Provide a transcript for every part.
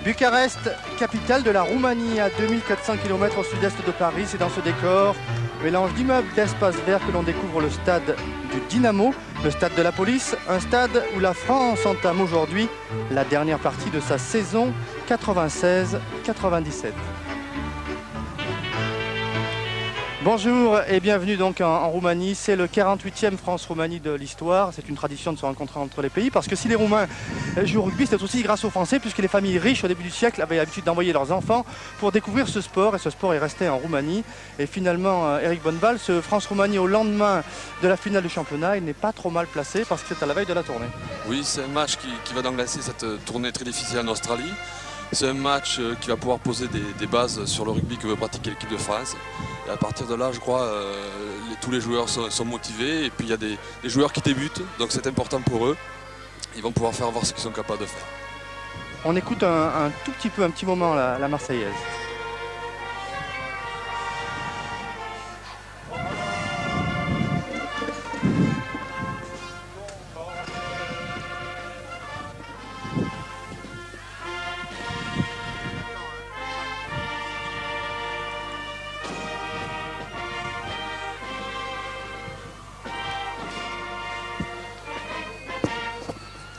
Bucarest, capitale de la Roumanie, à 2400 km au sud-est de Paris. C'est dans ce décor, mélange d'immeubles, d'espaces verts, que l'on découvre le stade du Dynamo, le stade de la police, un stade où la France entame aujourd'hui la dernière partie de sa saison 96-97. Bonjour et bienvenue donc en Roumanie. C'est le 48e France-Roumanie de l'histoire. C'est une tradition de se rencontrer entre les pays parce que si les Roumains jouent au rugby, c'est aussi grâce aux Français, puisque les familles riches au début du siècle avaient l'habitude d'envoyer leurs enfants pour découvrir ce sport, et ce sport est resté en Roumanie. Et finalement, Eric Bonneval, ce France-Roumanie au lendemain de la finale du championnat, il n'est pas trop mal placé parce que c'est à la veille de la tournée. Oui, c'est un match qui va d'englacer cette tournée très difficile en Australie. C'est un match qui va pouvoir poser des bases sur le rugby que veut pratiquer l'équipe de France. Et à partir de là, je crois, tous les joueurs sont motivés. Et puis il y a des joueurs qui débutent, donc c'est important pour eux. Ils vont pouvoir faire voir ce qu'ils sont capables de faire. On écoute un petit moment la Marseillaise.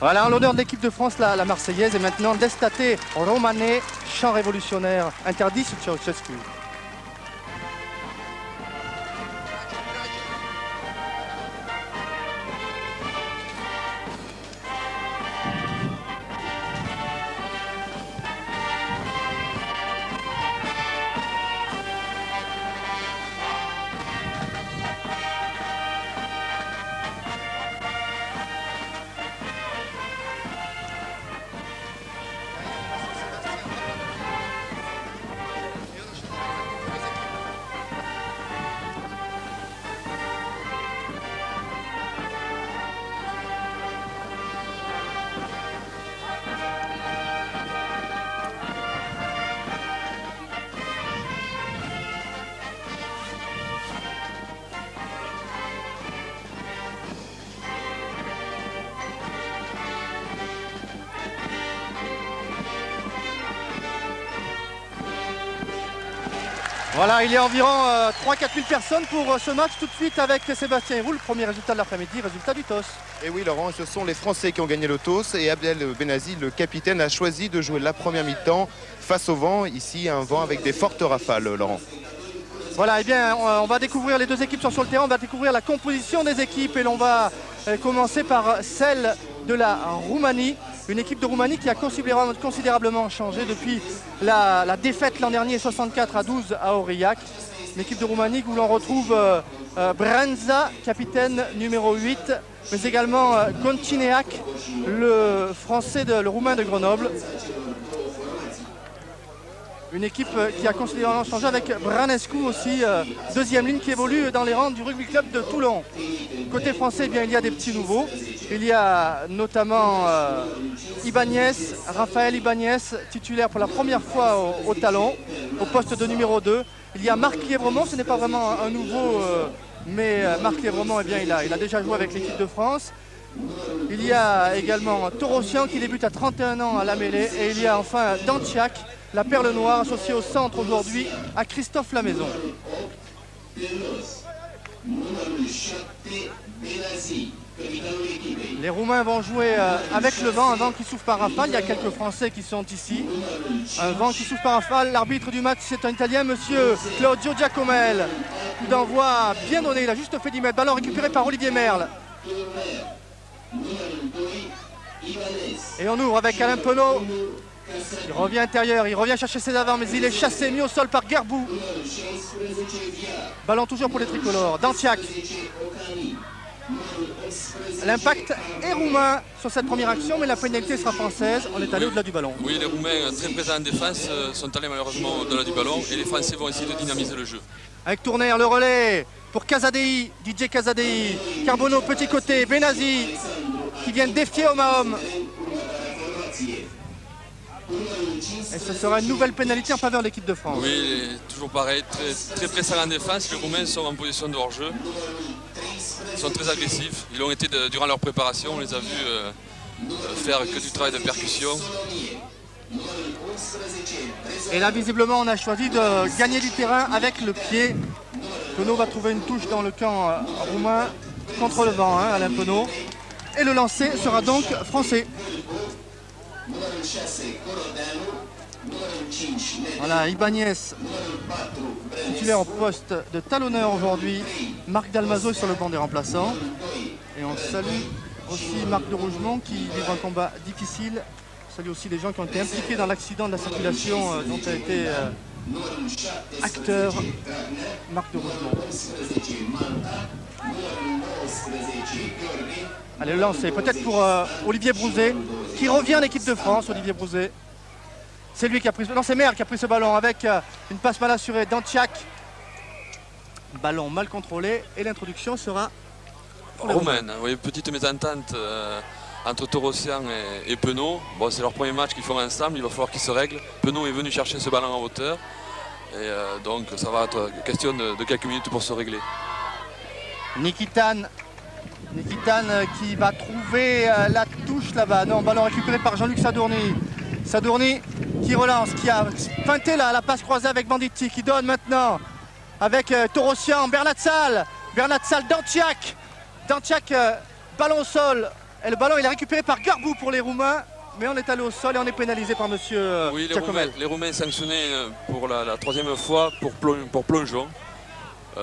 Voilà, en l'honneur de l'équipe de France, la Marseillaise, et maintenant Destate Romane, chant révolutionnaire, interdit sur Ceausescu. Voilà, il y a environ 3-4 000 personnes pour ce match. Tout de suite avec Sébastien Héroux, le premier résultat de l'après-midi, résultat du TOS. Et oui Laurent, ce sont les Français qui ont gagné le TOS et Abdel Benazi, le capitaine, a choisi de jouer la première mi-temps face au vent. Ici, un vent avec des fortes rafales, Laurent. Voilà, eh bien, on va découvrir, les deux équipes sont sur le terrain, on va découvrir la composition des équipes et l'on va commencer par celle de la Roumanie. Une équipe de Roumanie qui a considérablement changé depuis la défaite l'an dernier 64-12 à Aurillac. Une équipe de Roumanie où l'on retrouve Brânza, capitaine numéro 8, mais également Goncineac, le Roumain de Grenoble. Une équipe qui a considérablement changé avec Branescu aussi, deuxième ligne qui évolue dans les rangs du rugby club de Toulon. Côté français, eh bien, il y a des petits nouveaux. Il y a notamment Raphaël Ibanez, titulaire pour la première fois au talon, au poste de numéro 2. Il y a Marc Lièvremont, ce n'est pas vraiment un nouveau, mais Marc Lièvremont, eh bien, il a déjà joué avec l'équipe de France. Il y a également Torossian qui débute à 31 ans à la mêlée. Et il y a enfin Danciak, la perle noire, associée au centre aujourd'hui à Christophe Lamaison. Les Roumains vont jouer avec le vent, un vent qui souffle par rafale. Il y a quelques Français qui sont ici. Un vent qui souffle par rafale. L'arbitre du match, c'est un Italien, monsieur Claudio Giacomel. Coup d'envoi bien donné, il a juste fait 10 mètres. Ballon récupéré par Olivier Merle. Et on ouvre avec Alain Penaud. Il revient intérieur, il revient chercher ses avants, mais il est chassé, mis au sol par Gerbou. Ballon toujours pour les tricolores. Danciak. L'impact est roumain sur cette première action, mais la pénalité sera française. On est allé au-delà du ballon. Oui, les Roumains, très présents en défense, sont allés malheureusement au-delà du ballon et les Français vont essayer de dynamiser le jeu. Avec Tournaire, le relais pour Casadei, DJ Casadei. Carbonneau, petit côté, Benazi qui vient défier Omahoum. Et ce sera une nouvelle pénalité en faveur de l'équipe de France. Oui, toujours pareil, très pressants en défense. Les Roumains sont en position de hors-jeu. Ils sont très agressifs. Ils l'ont été durant leur préparation. On les a vus faire que du travail de percussion. Et là, visiblement, on a choisi de gagner du terrain avec le pied. Penaud va trouver une touche dans le camp roumain contre le vent, hein, Alain Penaud. Et le lancer sera donc français. Voilà, Ibanez, titulaire au poste de talonneur aujourd'hui. Marc Dalmazo est sur le banc des remplaçants. Et on salue aussi Marc de Rougemont qui livre un combat difficile. On salue aussi les gens qui ont été impliqués dans l'accident de la circulation dont a été acteur Marc de Rougemont. Allez, le lancer, peut-être pour Olivier Brouzet, qui revient en équipe de France, Olivier Brouzet. C'est lui qui a pris ce... Non, c'est Merle qui a pris ce ballon avec une passe mal assurée d'Antiak. Ballon mal contrôlé et l'introduction sera roumaine. Oui, petite mésentente entre Torossian et Penaud. Bon, c'est leur premier match qu'ils font ensemble, il va falloir qu'ils se règlent. Penaud est venu chercher ce ballon en hauteur. Et donc ça va être question de quelques minutes pour se régler. Nikitan qui va trouver la touche là-bas. Non, ballon récupéré par Jean-Luc Sadourny. Sadourny qui relance, qui a feinté la passe croisée avec Banditi, qui donne maintenant avec Torossian, Bernatsal d'Antiak. D'Antiak, ballon au sol. Et le ballon il est récupéré par Garbou pour les Roumains. Mais on est allé au sol et on est pénalisé par monsieur oui, Giacomel. Les Roumains sanctionnés pour la troisième fois pour plongeon.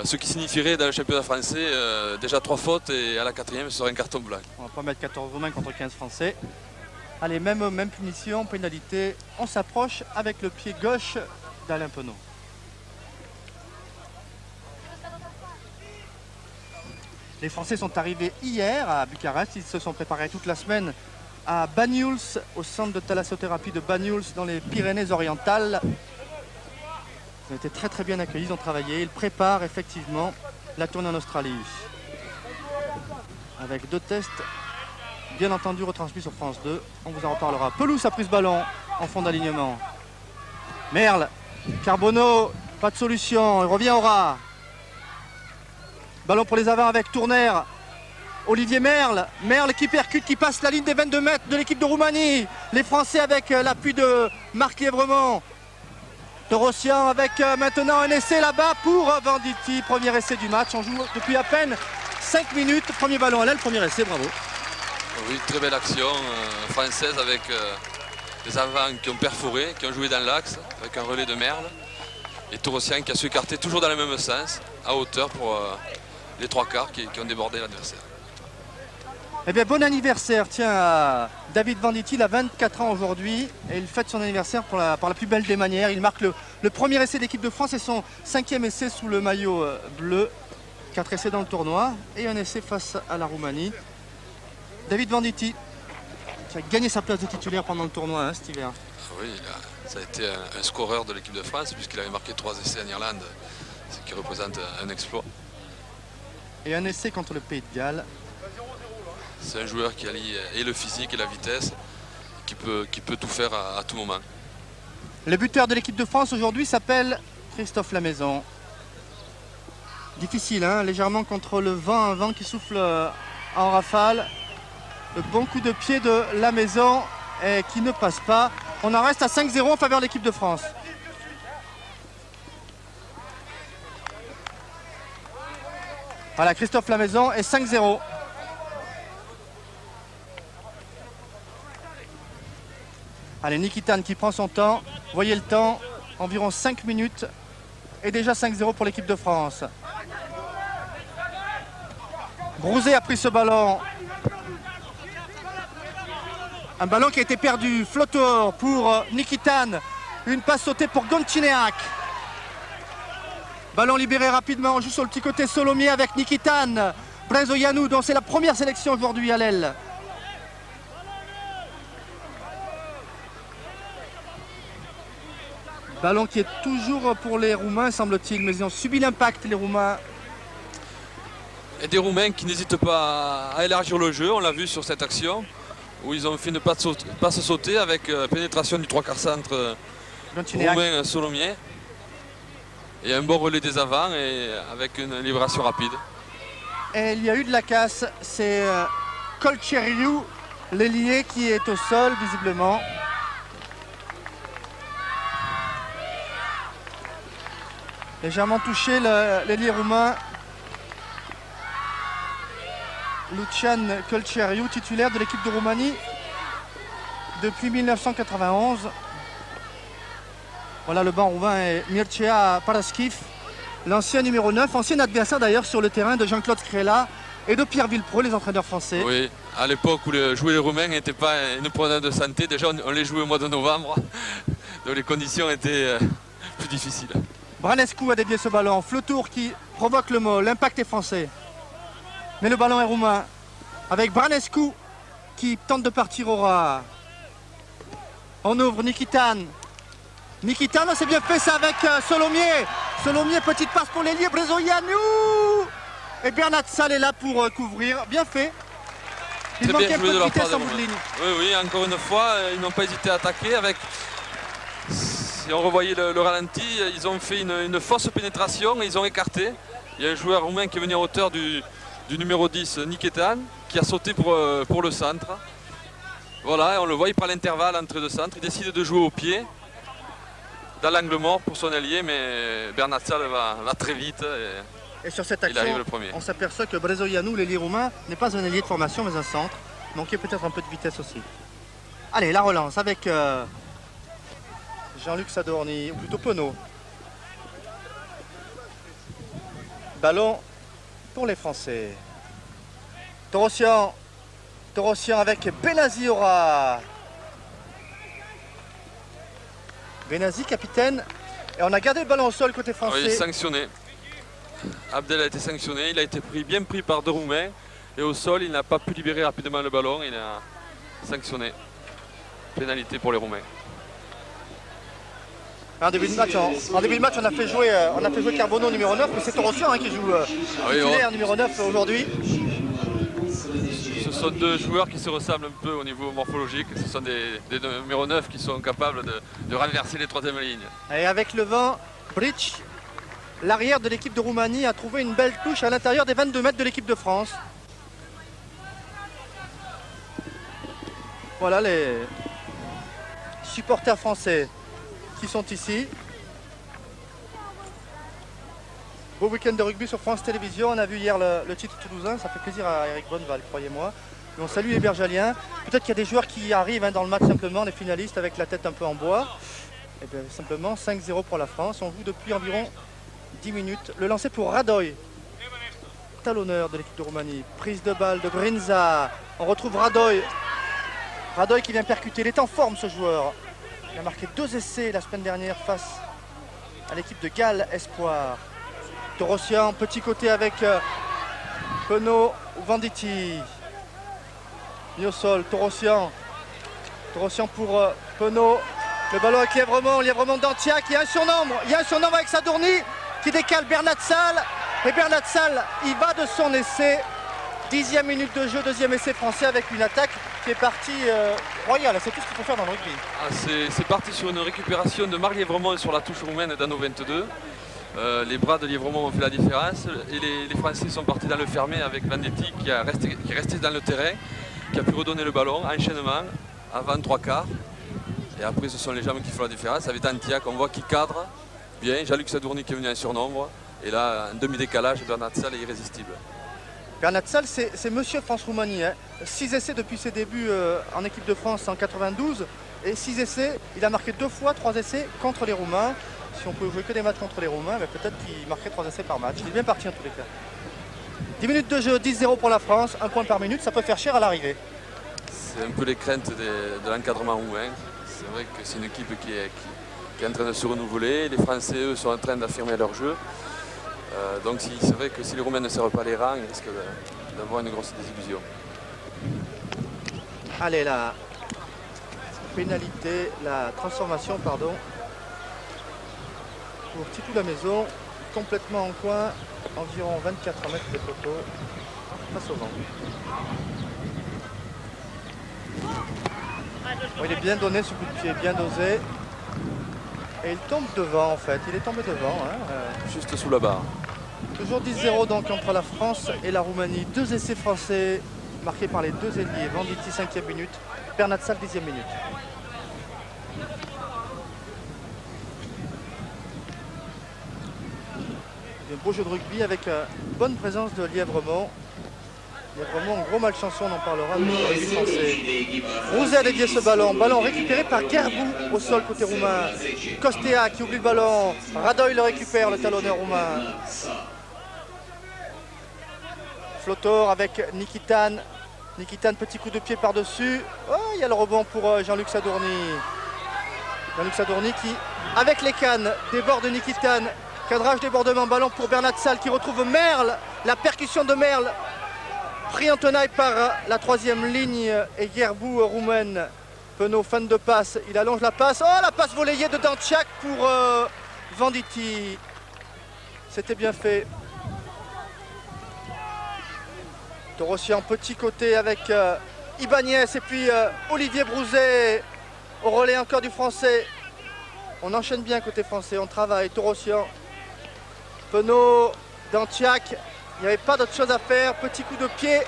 Ce qui signifierait dans le championnat français déjà 3 fautes et à la 4e ce serait un carton blanc. On va pas mettre 14 Roumains contre 15 Français. Allez, même punition, pénalité. On s'approche avec le pied gauche d'Alain Penaud. Les Français sont arrivés hier à Bucarest. Ils se sont préparés toute la semaine à Banyuls, au centre de thalassothérapie de Banyuls dans les Pyrénées-Orientales. Ils ont été très bien accueillis, ils ont travaillé. Ils préparent effectivement la tournée en Australie. Avec 2 tests, bien entendu, retransmis sur France 2. On vous en reparlera. Pelouse a pris ce ballon en fond d'alignement. Merle, Carbonneau, pas de solution. Il revient au ras. Ballon pour les avants avec Tourner. Olivier Merle qui percute, qui passe la ligne des 22 mètres de l'équipe de Roumanie. Les Français avec l'appui de Marc Lièvremont. Torossian avec maintenant un essai là-bas pour Banditi. Premier essai du match. On joue depuis à peine 5 minutes. Premier ballon à l'aile, premier essai, bravo. Oui, très belle action française avec des avants qui ont perforé, qui ont joué dans l'axe avec un relais de Merle. Et Torossian qui a su écarter toujours dans le même sens, à hauteur pour les 3 quarts qui ont débordé l'adversaire. Eh bien, bon anniversaire, tiens, à David Banditi, il a 24 ans aujourd'hui et il fête son anniversaire par la plus belle des manières. Il marque le premier essai de l'équipe de France et son 5e essai sous le maillot bleu. 4 essais dans le tournoi et un essai face à la Roumanie. David Banditi, qui a gagné sa place de titulaire pendant le tournoi hein, cet hiver. Oui, ça a été un scoreur de l'équipe de France puisqu'il avait marqué 3 essais en Irlande, ce qui représente un exploit. Et un essai contre le Pays de Galles. C'est un joueur qui allie et le physique et la vitesse, qui peut tout faire à tout moment. Le buteur de l'équipe de France aujourd'hui s'appelle Christophe Lamaison. Difficile, hein, légèrement contre le vent, un vent qui souffle en rafale. Le bon coup de pied de Lamaison et qui ne passe pas. On en reste à 5-0 en faveur de l'équipe de France. Voilà, Christophe Lamaison et 5-0. Allez, Nikitan qui prend son temps. Voyez le temps, environ 5 minutes. Et déjà 5-0 pour l'équipe de France. Brouzet a pris ce ballon. Un ballon qui a été perdu. Flotteur pour Nikitan. Une passe sautée pour Goncineak. Ballon libéré rapidement. On joue sur le petit côté Solomier avec Nikitan. Brezoyanou, dont c'est la première sélection aujourd'hui à l'aile. Ballon qui est toujours pour les Roumains, semble-t-il, mais ils ont subi l'impact, les Roumains. Et des Roumains qui n'hésitent pas à élargir le jeu, on l'a vu sur cette action, où ils ont fait une passe sautée avec pénétration du 3/4 centre roumain Solomier. Et un bon relais des avants et avec une libération rapide. Et il y a eu de la casse, c'est Colcheriou, l'ailier qui est au sol visiblement. Légèrement touché l'ailier roumain Lucian Colceriu, titulaire de l'équipe de Roumanie depuis 1991. Voilà, le banc roumain est Mircea Paraschif, l'ancien numéro 9, ancien adversaire d'ailleurs sur le terrain de Jean-Claude Scrella et de Pierre Villepreux, les entraîneurs français. Oui, à l'époque où jouer les Roumains n'était pas une problème de santé, déjà on les jouait au mois de novembre, donc les conditions étaient plus difficiles. Branescu a dévié ce ballon, Fleutour qui provoque le mot, l'impact est français. Mais le ballon est roumain, avec Branescu qui tente de partir au ras. On ouvre Nikitan. Nikitan, c'est bien fait ça avec Solomier. Solomier, petite passe pour l'ailier, Brezoianu. Et Bernat Sall est là pour couvrir, bien fait. Il manquait un peu de vitesse en bout de ligne. Oui, oui, encore une fois, ils n'ont pas hésité à attaquer avec... Si on revoyait le ralenti, ils ont fait une fausse pénétration et ils ont écarté. Il y a un joueur roumain qui est venu à hauteur du numéro 10, Nikitan, qui a sauté pour le centre. Voilà, on le voit, il prend l'intervalle entre deux centres, il décide de jouer au pied, dans l'angle mort pour son allié, mais Bernat Sall va très vite et sur cette action, on s'aperçoit que Brezoianu, l'ailier roumain, n'est pas un ailier de formation, mais un centre. Donc il y a peut-être un peu de vitesse aussi. Allez, la relance avec Jean-Luc Sadorni, ou plutôt Penaud. Ballon pour les Français. Torossian avec Benazi Ora. Benazi, capitaine. Et on a gardé le ballon au sol côté français. Oui, sanctionné. Abdel a été sanctionné, il a été bien pris par deux Roumains. Et au sol, il n'a pas pu libérer rapidement le ballon. Il a sanctionné. Pénalité pour les Roumains. En début de match, on a fait jouer Carbonneau numéro 9, mais c'est Torossian qui joue titulaire numéro 9 aujourd'hui. Ce sont deux joueurs qui se ressemblent un peu au niveau morphologique. Ce sont des numéros 9 qui sont capables de renverser les troisièmes lignes. Et avec le vent, Bric, l'arrière de l'équipe de Roumanie, a trouvé une belle touche à l'intérieur des 22 mètres de l'équipe de France. Voilà les supporters français qui sont ici. Beau week-end de rugby sur France Télévisions. On a vu hier le titre toulousain, ça fait plaisir à Eric Bonneval, croyez-moi. Et on salue les Bergaliens. Peut-être qu'il y a des joueurs qui arrivent dans le match simplement, les finalistes avec la tête un peu en bois. Et bien simplement 5-0 pour la France. On joue depuis environ 10 minutes. Le lancer pour Radoy, talonneur de l'équipe de Roumanie. Prise de balle de Grinza. On retrouve Radoy. Radoy qui vient percuter. Il est en forme ce joueur. Il a marqué 2 essais la semaine dernière face à l'équipe de Galles Espoir. Torossian, petit côté avec Penaud ou Venditti. Mis au sol, Torossian pour Penaud. Le ballon avec Lièvremont d'Antia qui a un surnombre. Il y a un surnombre avec Sadorni qui décale Bernat Sall. Et Bernat Sall, il va de son essai. 10e minute de jeu, 2e essai français avec une attaque qui est partie royale. C'est tout ce qu'il faut faire dans le rugby. C'est parti sur une récupération de Marc Lièvremont sur la touche roumaine d'Anno 22. Les bras de Lièvremont ont fait la différence et les Français sont partis dans le fermé avec Vendetti qui est resté dans le terrain, qui a pu redonner le ballon, enchaînement, avant 3/4. Et après ce sont les jambes qui font la différence. Avec Antia qu'on voit qui cadre bien, Jean-Luc Sadorni qui est venu en surnombre. Et là, en demi-décalage, Bernat Sall est irrésistible. Bernat Sall, c'est monsieur France-Roumanie. 6 essais depuis ses débuts en équipe de France en 92. Et 6 essais, il a marqué 2 fois 3 essais contre les Roumains. Si on pouvait jouer que des matchs contre les Roumains, peut-être qu'il marquerait 3 essais par match. Il est bien parti en tous les cas. 10 minutes de jeu, 10-0 pour la France, 1 point par minute, ça peut faire cher à l'arrivée. C'est un peu les craintes de l'encadrement roumain. C'est vrai que c'est une équipe qui est en train de se renouveler. Les Français, eux, sont en train d'affirmer leur jeu. Donc c'est vrai que si les Roumains ne servent pas les rangs, ils risquent d'avoir une grosse désillusion. Allez, la pénalité, la transformation, pardon, pour Titou la Maison, complètement en coin, environ 24 mètres des poteaux, face au vent. Bon, il est bien donné ce coup de pied, bien dosé. Et il tombe devant en fait, il est tombé devant. Juste sous la barre. Toujours 10-0 donc entre la France et la Roumanie. 2 essais français marqués par les 2 ailiers. Venditti 5e minute, Bernat Sall 10e minute. Un beau jeu de rugby avec une bonne présence de Lièvremont. Lièvremont, gros malchanson, on en parlera du rugby français. Rouzet a dévié ce ballon. Ballon récupéré par Gerbou au sol côté roumain. Costea qui oublie le ballon. Radoy le récupère, le talonneur roumain. Flotor avec Nikitan. Nikitan, petit coup de pied par-dessus. Oh, il y a le rebond pour Jean-Luc Sadourny. Jean-Luc Sadourny qui, avec les cannes, déborde Nikitan. Cadrage, débordement, ballon pour Bernat Sall qui retrouve Merle. La percussion de Merle. Pris en tenaille par la troisième ligne et Gerbou roumaine. Penaud, fin de passe. Il allonge la passe. Oh, la passe volleyée de Danciak pour Venditti. C'était bien fait. Torossian, petit côté avec Ibanez et puis Olivier Brouzet au relais encore du français. On enchaîne bien côté français, on travaille. Torossian, Penaud, Danciak. Il n'y avait pas d'autre chose à faire. Petit coup de pied.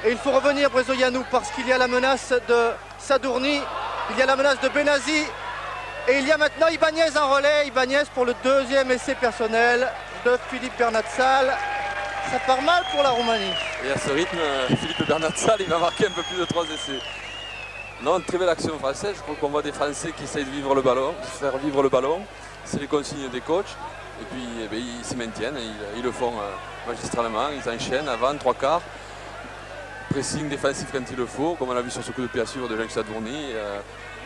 Et il faut revenir Brezoyanou parce qu'il y a la menace de Sadourny. Il y a la menace de Benazi. Et il y a maintenant Ibanez en relais. Ibanez pour le deuxième essai personnel de Philippe Bernat Sall. Ça part mal pour la Roumanie. Et à ce rythme, Philippe Bernat Sall, il va marquer un peu plus de 3 essais. Non, très belle action française. Je crois qu'on voit des Français qui essayent de vivre le ballon, de faire vivre le ballon. C'est les consignes des coachs. Et puis eh bien, ils se maintiennent, ils le font magistralement, ils enchaînent avant, 3 quarts. Pressing défensif quand il le faut, comme on l'a vu sur ce coup de pied à suivre de Jean-Luc Sadourny.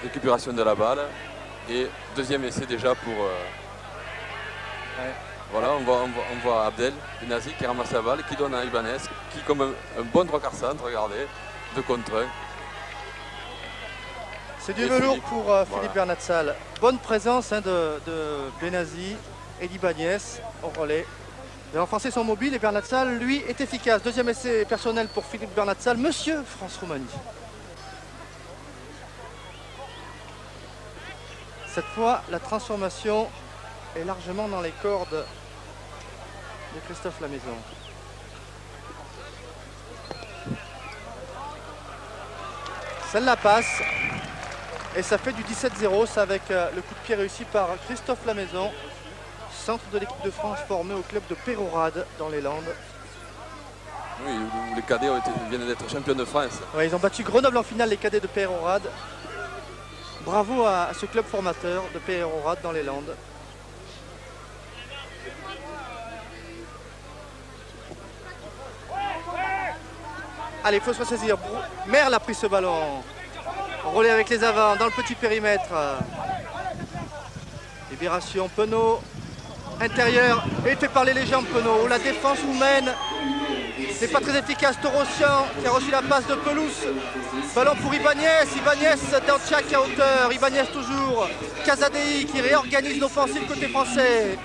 Récupération de la balle. Et deuxième essai déjà pour... Voilà, on voit Abdel Benazi qui ramasse la balle, qui donne à Ibanez, qui comme un bon 3 quarts centre, regardez, 2 contre 1. C'est du velours pour Philippe Bernat Sall. Bonne présence de Benazi et d'Ibanez au relais. Les Français sont mobiles et Bernat Sall, lui, est efficace. Deuxième essai personnel pour Philippe Bernat Sall. Monsieur France-Roumanie. Cette fois, la transformation est largement dans les cordes de Christophe Lamaison. Celle-là passe et ça fait du 17-0, ça avec le coup de pied réussi par Christophe Lamaison, centre de l'équipe de France formé au club de Pérorade dans les Landes. Oui, les cadets viennent d'être champions de France. Ouais, ils ont battu Grenoble en finale, les cadets de Pérorade. Bravo à ce club formateur de Pérorade dans les Landes. Allez, il faut se ressaisir. Merle a pris ce ballon. Relais avec les avants dans le petit périmètre. Libération, Penaud. Intérieur. Et il fait parler les jambes, Penaud. La défense roumaine n'est pas très efficace. Torossian qui a reçu la passe de Pelouse. Ballon pour Ibanez. Ibanez dans Tchak à hauteur. Ibanez toujours. Casadei qui réorganise l'offensive côté français.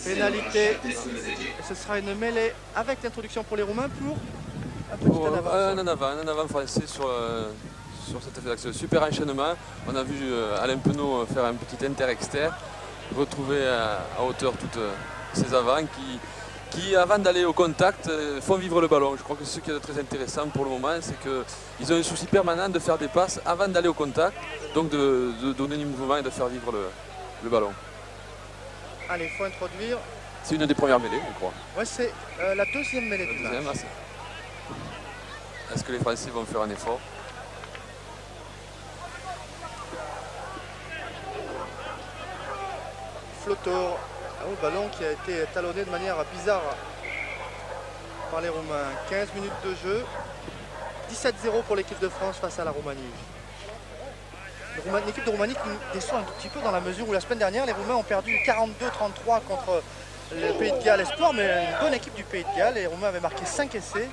Pénalité. Et ce sera une mêlée avec l'introduction pour les Roumains pour un petit un avant français sur cette phase d'action. Super enchaînement. On a vu Alain Penaud faire un petit inter-exter, retrouver à hauteur toutes ses avants qui avant d'aller au contact, font vivre le ballon. Je crois que ce qui est très intéressant pour le moment, c'est qu'ils ont un souci permanent de faire des passes avant d'aller au contact, donc de donner du mouvement et de faire vivre le ballon. Allez, il faut introduire. C'est une des premières mêlées, je crois. Ouais, c'est la deuxième mêlée du match. Est-ce que les Français vont faire un effort? Flotor, un ballon qui a été talonné de manière bizarre par les Roumains. 15 minutes de jeu, 17-0 pour l'équipe de France face à la Roumanie. L'équipe de Roumanie qui déçoit un tout petit peu dans la mesure où la semaine dernière, les Roumains ont perdu 42-33 contre le Pays de Galles Espoir, mais une bonne équipe du Pays de Galles. Les Roumains avaient marqué 5 essais.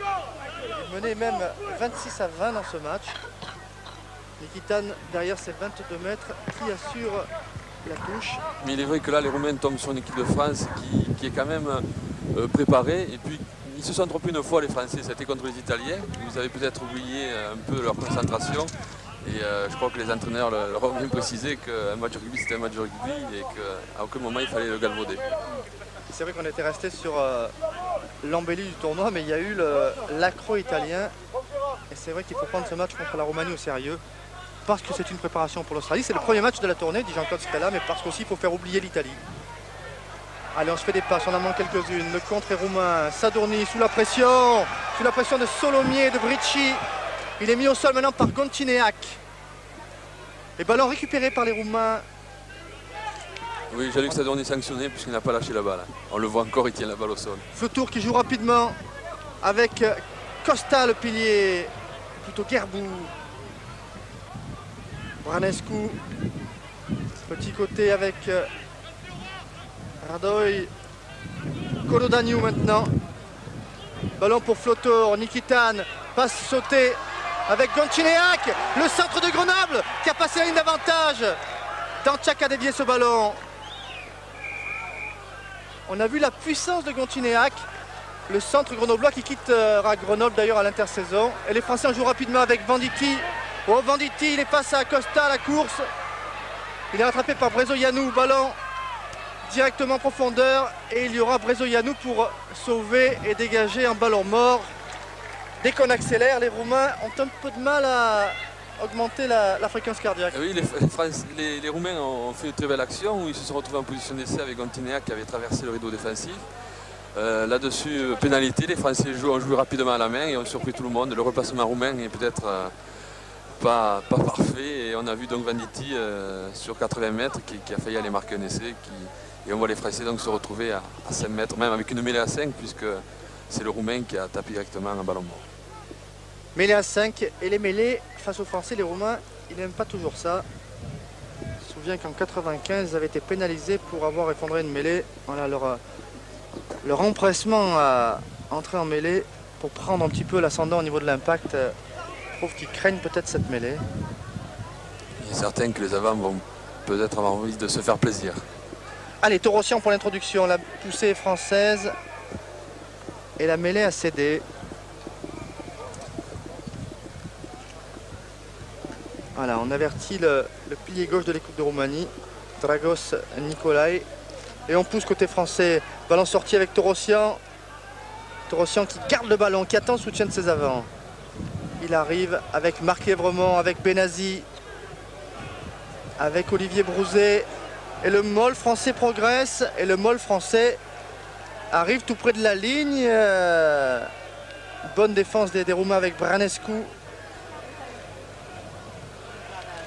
Ils menaient même 26-20 dans ce match. Nikitan derrière ses 22 mètres qui assure la touche. Mais il est vrai que là, les Roumains tombent sur une équipe de France qui est quand même préparée. Et puis, ils se sont trompés une fois, les Français. C'était contre les Italiens. Vous avez peut-être oublié un peu leur concentration. Et je crois que les entraîneurs leur ont bien précisé qu'un match de rugby, c'était un match de rugby et qu'à aucun moment, il fallait le galvauder. C'est vrai qu'on était resté sur l'embellie du tournoi, mais il y a eu l'accro italien. Et c'est vrai qu'il faut prendre ce match contre la Roumanie au sérieux. Parce que c'est une préparation pour l'Australie. C'est le premier match de la tournée, dit Jean-Claude Scala, mais parce qu'aussi il faut faire oublier l'Italie. Allez, on se fait des passes, on en manque quelques-unes. Le contre est roumain. Sadurni sous la pression de Solomier et de Brici. Il est mis au sol maintenant par Gontineac. Et ballon récupéré par les Roumains. Oui, Jean-Luc Sadurni sanctionné puisqu'il n'a pas lâché la balle. On le voit encore, il tient la balle au sol. Flotour qui joue rapidement avec Costa, le pilier, plutôt Gerbou. Branescu. Petit côté avec Radoy. Kolodaniu maintenant. Ballon pour Flotour, Nikitan. Passe sautée avec Gontineac. Le centre de Grenoble qui a passé la ligne d'avantage. Danciak a dévié ce ballon. On a vu la puissance de Gontineac. Le centre grenoblois qui quittera Grenoble d'ailleurs à l'intersaison. Et les Français jouent rapidement avec Venditti. Oh, Venditti, il est passé à Costa à la course. Il est rattrapé par Brezoianu. Ballon directement en profondeur. Et il y aura Brezoianu pour sauver et dégager un ballon mort. Dès qu'on accélère, les Roumains ont un peu de mal à augmenter la fréquence cardiaque. Oui, les Roumains ont fait une très belle action où ils se sont retrouvés en position d'essai avec Gontineac qui avait traversé le rideau défensif. Là-dessus, pénalité, les Français ont joué rapidement à la main et ont surpris tout le monde. Le replacement roumain est peut-être pas parfait et on a vu donc Venditti sur 80 mètres qui a failli aller marquer un essai et on voit les Français donc se retrouver à 5 mètres, même avec une mêlée à 5 puisque c'est le Roumain qui a tapé directement un ballon mort. Mêlée à 5 et les mêlées face aux Français, les Roumains, ils n'aiment pas toujours ça. Je me souviens qu'en 95, ils avaient été pénalisés pour avoir effondré une mêlée. Voilà leur empressement à entrer en mêlée pour prendre un petit peu l'ascendant au niveau de l'impact. Je trouve qu'ils craignent peut-être cette mêlée. Il est certain que les avants vont peut-être avoir envie de se faire plaisir. Allez, Torossian pour l'introduction. La poussée est française et la mêlée a cédé. Voilà, on avertit le pilier gauche de l'équipe de Roumanie, Dragos Nicolae. Et on pousse côté français. Ballon sorti avec Torossian. Torossian qui garde le ballon, qui attend le soutien de ses avants. Il arrive avec Marc Lévremont, avec Benazi, avec Olivier Brouzet. Et le Moll français progresse. Et le Moll français arrive tout près de la ligne. Bonne défense des Roumains avec Branescu.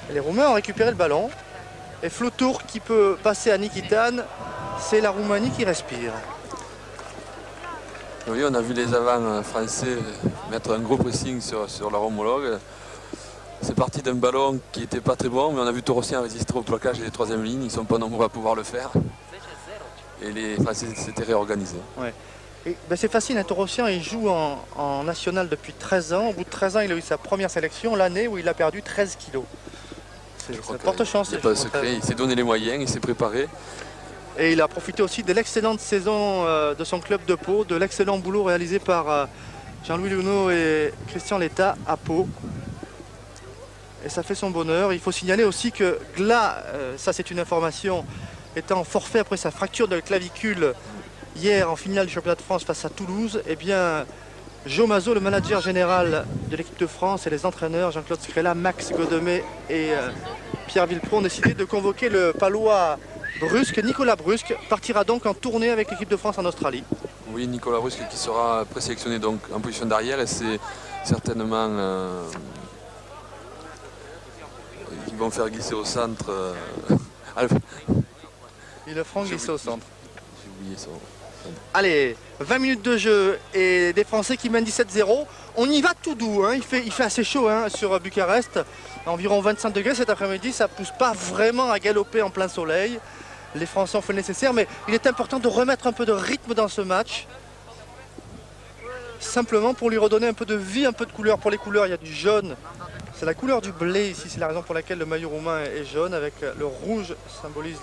Et les Roumains ont récupéré le ballon. Et Flotour qui peut passer à Nikitan. C'est la Roumanie qui respire. Oui, on a vu les avants français mettre un gros pressing sur leur homologue. C'est parti d'un ballon qui n'était pas très bon, mais on a vu Torossian résister au plaquage des troisième lignes. Ils ne sont pas nombreux à pouvoir le faire. Et les Français s'étaient réorganisés. Ouais. Ben c'est facile, hein, Torossian il joue en national depuis 13 ans. Au bout de 13 ans, il a eu sa première sélection, l'année où il a perdu 13 kilos. Ça porte chance. Il n'y a pas de secret, il s'est donné les moyens, il s'est préparé. Et il a profité aussi de l'excellente saison de son club de Pau, de l'excellent boulot réalisé par Jean-Louis Luneau et Christian Letta à Pau. Et ça fait son bonheur. Il faut signaler aussi que Gla, ça c'est une information, étant forfait après sa fracture de la clavicule hier en finale du championnat de France face à Toulouse, eh bien Joe Mazot, le manager général de l'équipe de France et les entraîneurs Jean-Claude Scrella, Max Godemet et Pierre Villepreux ont décidé de convoquer le Palois Brusque. Nicolas Brusque partira donc en tournée avec l'équipe de France en Australie. Oui, Nicolas Brusque qui sera présélectionné donc en position d'arrière et c'est certainement ils vont faire glisser au centre. Ils le feront glisser au centre. J'ai oublié ça. Allez, 20 minutes de jeu et des Français qui mènent 17-0. On y va tout doux, hein. Il fait assez chaud hein, sur Bucarest. Environ 25 degrés cet après-midi, ça ne pousse pas vraiment à galoper en plein soleil. Les Français ont fait le nécessaire, mais il est important de remettre un peu de rythme dans ce match. Simplement pour lui redonner un peu de vie, un peu de couleur. Pour les couleurs, il y a du jaune. C'est la couleur du blé ici, c'est la raison pour laquelle le maillot roumain est jaune, avec le rouge symbolise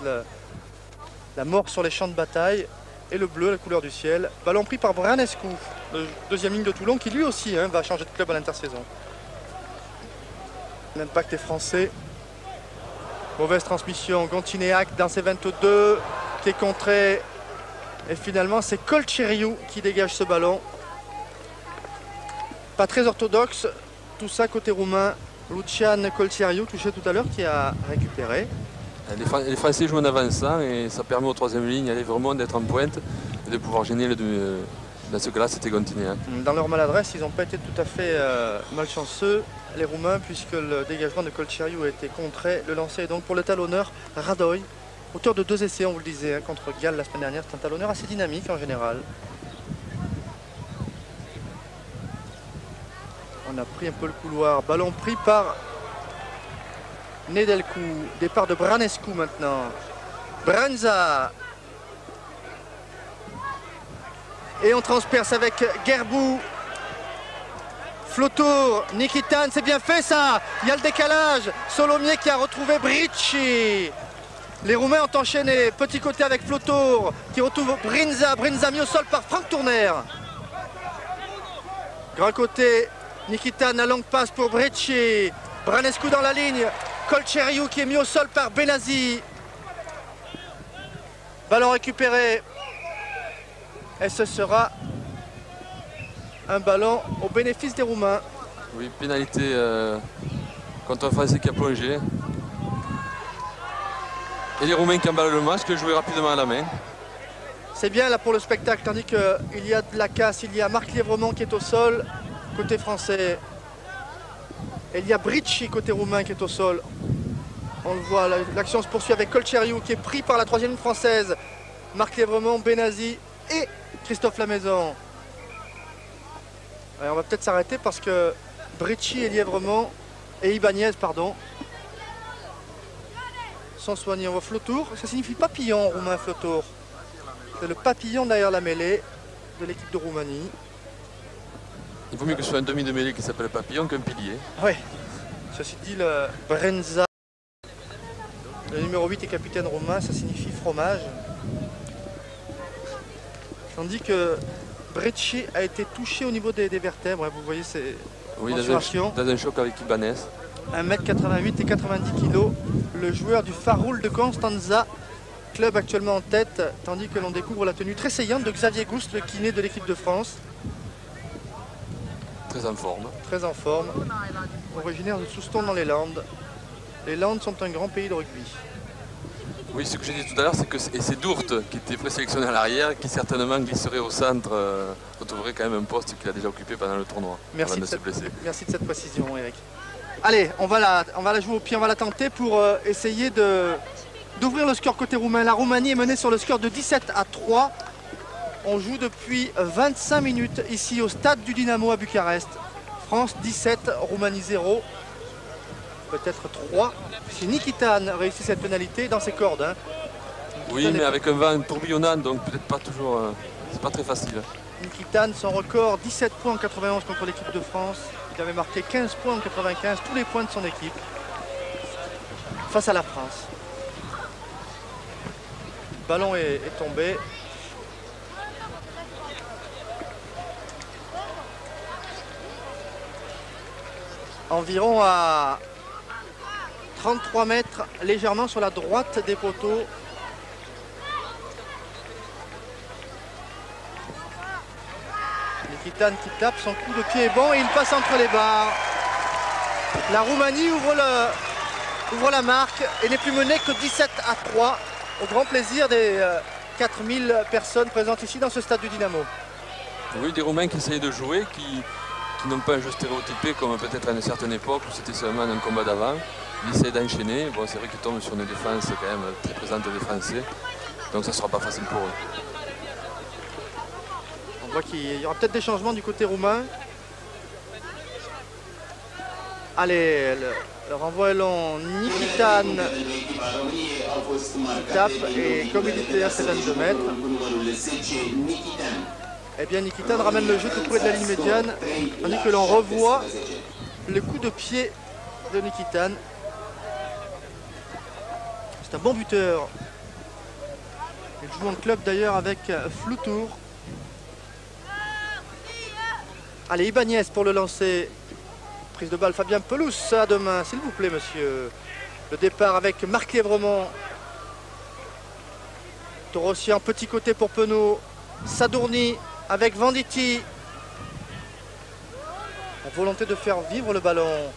la mort sur les champs de bataille. Et le bleu, la couleur du ciel. Ballon pris par Branescu, le deuxième ligne de Toulon, qui lui aussi va changer de club à l'intersaison. L'impact est français. Mauvaise transmission, Gontineac dans ses 22, qui est contré. Et finalement, c'est Colcheriu qui dégage ce ballon. Pas très orthodoxe, tout ça côté roumain. Lucian Colcheriu, touché tout à l'heure, qui a récupéré. Les Français jouent en avançant et ça permet aux troisième lignes vraiment d'être en pointe et de pouvoir gêner dans ce cas-là, c'était continué. Hein. Dans leur maladresse, ils n'ont pas été tout à fait malchanceux, les Roumains, puisque le dégagement de Colcheriu a été contré. Le lancer est donc pour le talonneur Radoy, auteur de 2 essais, on vous le disait, hein, contre Galles la semaine dernière. C'est un talonneur assez dynamique en général. On a pris un peu le couloir. Ballon pris par Nedelcu. Départ de Branescu maintenant. Branza. Et on transperce avec Gerbou. Flotour, Nikitan, c'est bien fait ça. Il y a le décalage. Solomier qui a retrouvé Bricci. Les Roumains ont enchaîné. Petit côté avec Flotour qui retrouve Brinza. Brinza mis au sol par Franck Tourner. Grand côté, Nikitan, la longue passe pour Bricci. Branescu dans la ligne. Colcheriu qui est mis au sol par Benazi. Ballon récupéré. Et ce sera un ballon au bénéfice des Roumains. Oui, pénalité contre un Français qui a plongé. Et les Roumains qui emballent le match, qui jouent rapidement à la main. C'est bien là pour le spectacle, tandis qu'il y a de la casse, il y a Marc Lièvremont qui est au sol, côté français. Et il y a Bricci, côté roumain, qui est au sol. On le voit, l'action se poursuit avec Colcheriu qui est pris par la troisième ligne française. Marc Lièvremont, Benazi et Christophe Lamaison. On va peut-être s'arrêter parce que Bricci et Lièvremont et Ibanez, pardon, sont soignés. On voit Flotour, ça signifie papillon en roumain, Flotour. C'est le papillon derrière la mêlée de l'équipe de Roumanie. Il vaut mieux que ce soit un demi de mêlée qui s'appelle papillon qu'un pilier. Oui, ceci dit, le Brenza, le numéro 8 et capitaine roumain, ça signifie fromage. Tandis que Bricci a été touché au niveau des vertèbres. Vous voyez ces mensurations. Dans un choc avec Ibanez. 1m88 et 90 kg. Le joueur du Faroul de Constanza, club actuellement en tête. Tandis que l'on découvre la tenue très saillante de Xavier Gouste, le kiné de l'équipe de France. Très en forme. Très en forme. Originaire de Souston dans les Landes. Les Landes sont un grand pays de rugby. Oui, ce que j'ai dit tout à l'heure, c'est que c'est Dourte qui était présélectionné à l'arrière, qui certainement glisserait au centre, retrouverait quand même un poste qu'il a déjà occupé pendant le tournoi. Merci de cette précision, Eric. Allez, on va la jouer au pied, on va la tenter pour essayer d'ouvrir le score côté roumain. La Roumanie est menée sur le score de 17-3. On joue depuis 25 minutes ici au stade du Dynamo à Bucarest. France 17, Roumanie 0. Peut-être 3. Si Nikitan réussit cette pénalité dans ses cordes. Hein. Oui, mais avec un vent tourbillonnant, donc peut-être pas toujours. C'est pas très facile. Nikitan, son record, 17 points en 91 contre l'équipe de France. Il avait marqué 15 points en 95, tous les points de son équipe. Face à la France. Le ballon est tombé. Environ à 33 mètres, légèrement sur la droite des poteaux. Nikitan qui tape, son coup de pied est bon et il passe entre les barres. La Roumanie ouvre la marque et n'est plus menée que 17-3 au grand plaisir des 4000 personnes présentes ici dans ce stade du Dynamo. Oui, des Roumains qui essayent de jouer, qui n'ont pas un jeu stéréotypé comme peut-être à une certaine époque où c'était seulement un combat d'avant. Ils essaient d'enchaîner. Bon, c'est vrai qu'ils tombent sur une défense quand même très présente des Français. Donc ça ne sera pas facile pour eux. On voit qu'il y aura peut-être des changements du côté roumain. Allez, le renvoi est long. Nikitan qui tape et comme il était à 22 mètres. Eh bien Nikitan ramène le jeu tout près de la ligne médiane, tandis que l'on revoit le coup de pied de Nikitan. C'est un bon buteur. Il joue en club d'ailleurs avec Flotour. Allez, Ibanez pour le lancer. Prise de balle, Fabien Pelouse à deux mains, s'il vous plaît monsieur. Le départ avec Marc Lièvremont. Torossian, petit côté pour Penaud. Sadourny avec Venditti. La volonté de faire vivre le ballon.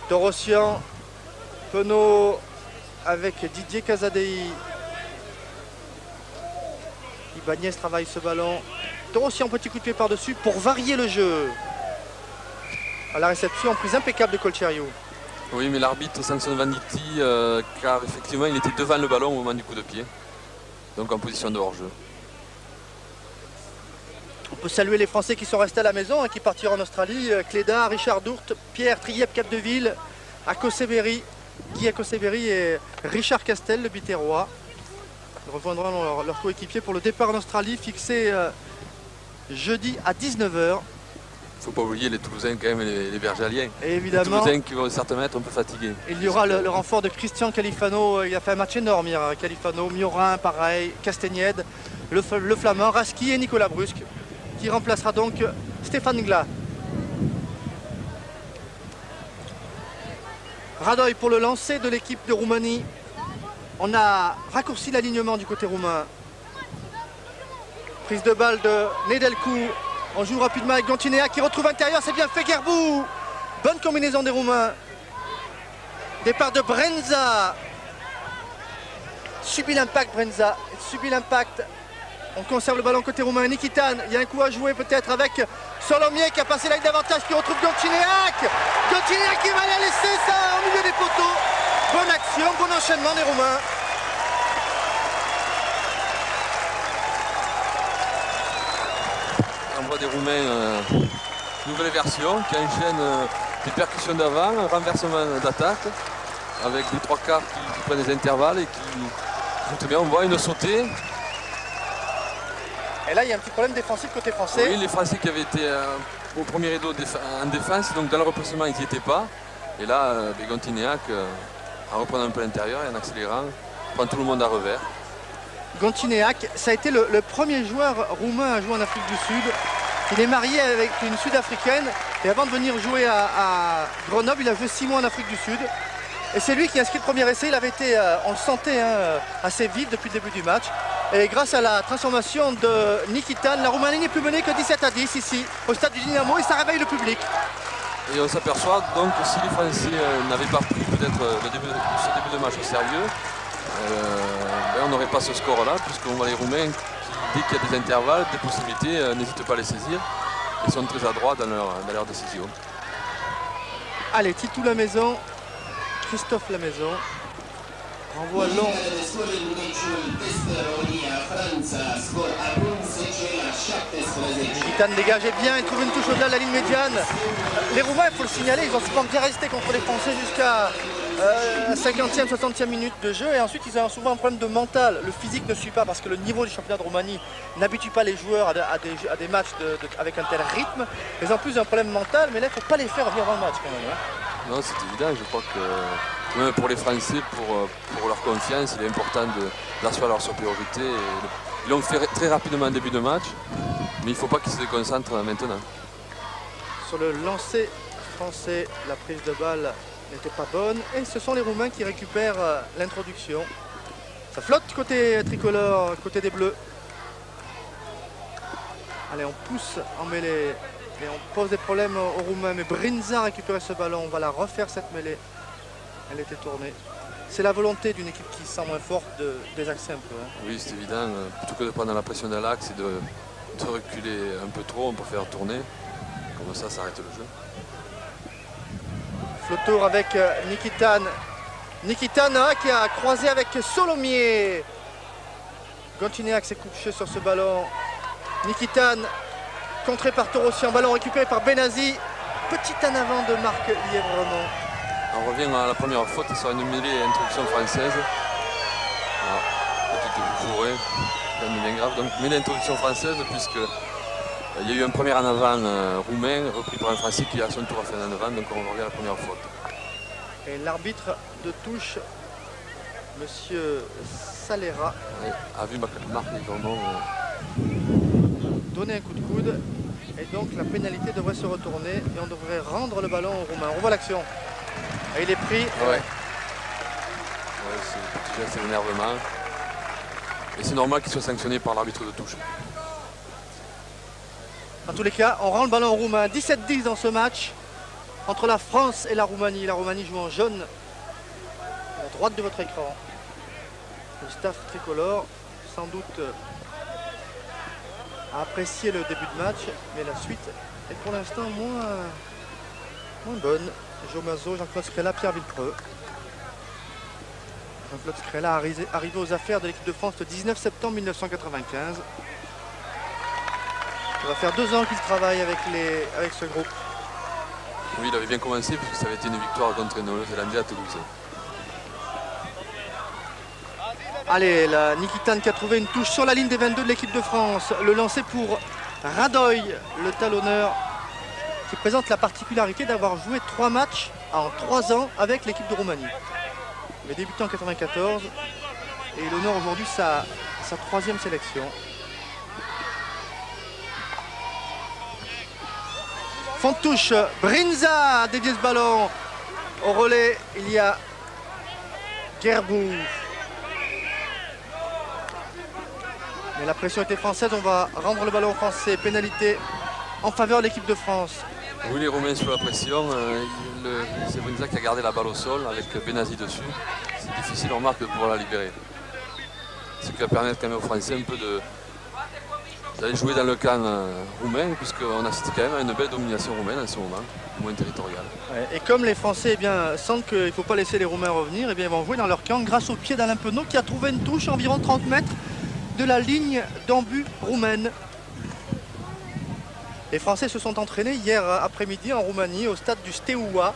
Torossian, Penaud avec Didier Casadei. Ibanez travaille ce ballon. Torossi en petit coup de pied par-dessus pour varier le jeu. À la réception, prise impeccable de Colcherio. Oui, mais l'arbitre sanctionne Vanity car effectivement il était devant le ballon au moment du coup de pied. Donc en position de hors-jeu. On peut saluer les Français qui sont restés à la maison et qui partiront en Australie. Cléda, Richard Dourte, Pierre Triep Capdeville, Akoseberi, Guy Akoseberi et Richard Castel, le Biterrois. Ils rejoindront leur coéquipier pour le départ en Australie fixé jeudi à 19h. Il ne faut pas oublier les Toulousains quand même et les Bergaliens. Et évidemment, les Toulousains qui vont certainement être un peu fatigués. Il y aura le renfort de Christian Califano. Il a fait un match énorme hier. Califano, Miorin, pareil, Castagnède, le Flamand, Raski et Nicolas Brusque, qui remplacera donc Stéphane Glas. Radoy pour le lancer de l'équipe de Roumanie. On a raccourci l'alignement du côté roumain. Prise de balle de Nedelcu. On joue rapidement avec Gontinea qui retrouve intérieur. C'est bien fait, Gerbou. Bonne combinaison des Roumains. Départ de Brenza. Subit l'impact, Brenza. Subit l'impact. On conserve le ballon côté roumain. Nikitan, il y a un coup à jouer peut-être avec Solomier qui a passé la ligne d'avantage, qui retrouve Gontineac. Gontineac qui va la laisser ça au milieu des poteaux. Bonne action, bon enchaînement des Roumains. On voit des Roumains, nouvelle version, qui enchaînent des percussions d'avant, un renversement d'attaque, avec les trois quarts qui prennent des intervalles et qui bien. On voit une sautée. Et là, il y a un petit problème défensif côté français. Oui, les Français qui avaient été au premier rideau en défense, donc dans le replacement, ils n'y étaient pas. Et là, Gontineac, en reprenant un peu l'intérieur et en accélérant, prend tout le monde à revers. Gontineac, ça a été le premier joueur roumain à jouer en Afrique du Sud. Il est marié avec une Sud-Africaine et avant de venir jouer à Grenoble, il a joué 6 mois en Afrique du Sud. Et c'est lui qui a inscrit le premier essai. Il avait été, on le sentait, assez vif depuis le début du match. Et grâce à la transformation de Nikitan, la Roumanie n'est plus menée que 17-10 ici, au stade du Dynamo, et ça réveille le public. Et on s'aperçoit donc que si les Français n'avaient pas pris peut-être ce début de match au sérieux, on n'aurait pas ce score-là, puisqu'on voit les Roumains qui, dès qu'il y a des intervalles, des possibilités, n'hésitent pas à les saisir. Ils sont très adroits dans leur décision. Allez, Titou la maison, Christophe la maison. Renvoi long. Nikitan dégageait bien, il trouve une touche au-delà de la ligne médiane. Les Roumains, il faut le signaler, ils ont souvent bien resté contre les Français jusqu'à 50e, 60e minute de jeu. Et ensuite, ils ont souvent un problème de mental. Le physique ne suit pas parce que le niveau du championnat de Roumanie n'habitue pas les joueurs à des matchs avec un tel rythme. Ils ont en plus un problème mental, mais là, il ne faut pas les faire venir dans le match quand même. Hein. Non, c'est évident, je crois que même pour les Français, pour leur confiance, il est important d'assurer leur supériorité. Ils l'ont fait très rapidement en début de match, mais il ne faut pas qu'ils se déconcentrent maintenant. Sur le lancer français, la prise de balle n'était pas bonne. Et ce sont les Roumains qui récupèrent l'introduction. Ça flotte côté tricolore, côté des Bleus. Allez, on pousse en mêlée. Et on pose des problèmes aux Roumains. Mais Brinza a récupéré ce ballon. On va la refaire cette mêlée. Elle était tournée. C'est la volonté d'une équipe qui sent moins forte de désaxer un peu. Hein. Oui, c'est évident. Plutôt que de prendre la pression de l'axe et de reculer un peu trop, on peut faire tourner. Comme ça arrête le jeu. Flottour avec Nikitan. Nikitan qui a croisé avec Solomier. Gontineac s'est couché sur ce ballon. Nikitan contré par Torossi, en ballon récupéré par Benazi. Petit en avant de Marc Lièvremont. On revient à la première faute sur une mêlée introduction française. Voilà. Petite bourrée, bien grave. Donc mêlée introduction française puisque il y a eu un premier en avant roumain repris par un Français qui à son tour a fait un en avant. Donc on revient à la première faute. Et l'arbitre de touche, Monsieur Salera, a vu Marc Lièvremont donner un coup de coude. Et donc la pénalité devrait se retourner et on devrait rendre le ballon aux Roumains. On voit l'action. Et il est pris. Ouais, c'est un petit geste d'énervement. Et c'est normal qu'il soit sanctionné par l'arbitre de touche. En tous les cas, on rend le ballon aux Roumains. 17-10 dans ce match entre la France et la Roumanie. La Roumanie joue en jaune à la droite de votre écran. Le staff tricolore, sans doute, a apprécié le début de match, mais la suite est pour l'instant moins bonne. Jo Mazot, Jean-Claude Scrella, Pierre Villepreux. Jean-Claude Scrella arrivé aux affaires de l'équipe de France le 19 septembre 1995. Ça va faire 2 ans qu'il travaille avec ce groupe. Oui, il avait bien commencé puisque ça avait été une victoire contre les Néo-Zélandais à Toulouse. Allez, la Nikitan qui a trouvé une touche sur la ligne des 22 de l'équipe de France. Le lancer pour Radoy, le talonneur, qui présente la particularité d'avoir joué 3 matchs en 3 ans avec l'équipe de Roumanie. Il a débuté en 94 et il honore aujourd'hui sa 3e sélection. Fond de touche, Brinza a dévié ce ballon. Au relais, il y a Gerbou. Mais la pression était française, on va rendre le ballon français. Pénalité en faveur de l'équipe de France. Oui, les Roumains sous la pression. C'est Brinza qui a gardé la balle au sol avec Benazi dessus. C'est difficile, on remarque, de pouvoir la libérer. Ce qui va permettre quand même aux Français un peu d'aller jouer dans le camp roumain, puisqu'on assiste quand même à une belle domination roumaine en ce moment, moins territoriale. Ouais, et comme les Français sentent qu'il ne faut pas laisser les Roumains revenir, ils vont jouer dans leur camp grâce au pied d'Alain Penaud qui a trouvé une touche à environ 30 mètres de la ligne d'en-but roumaine. Les Français se sont entraînés hier après-midi en Roumanie au stade du Steaua.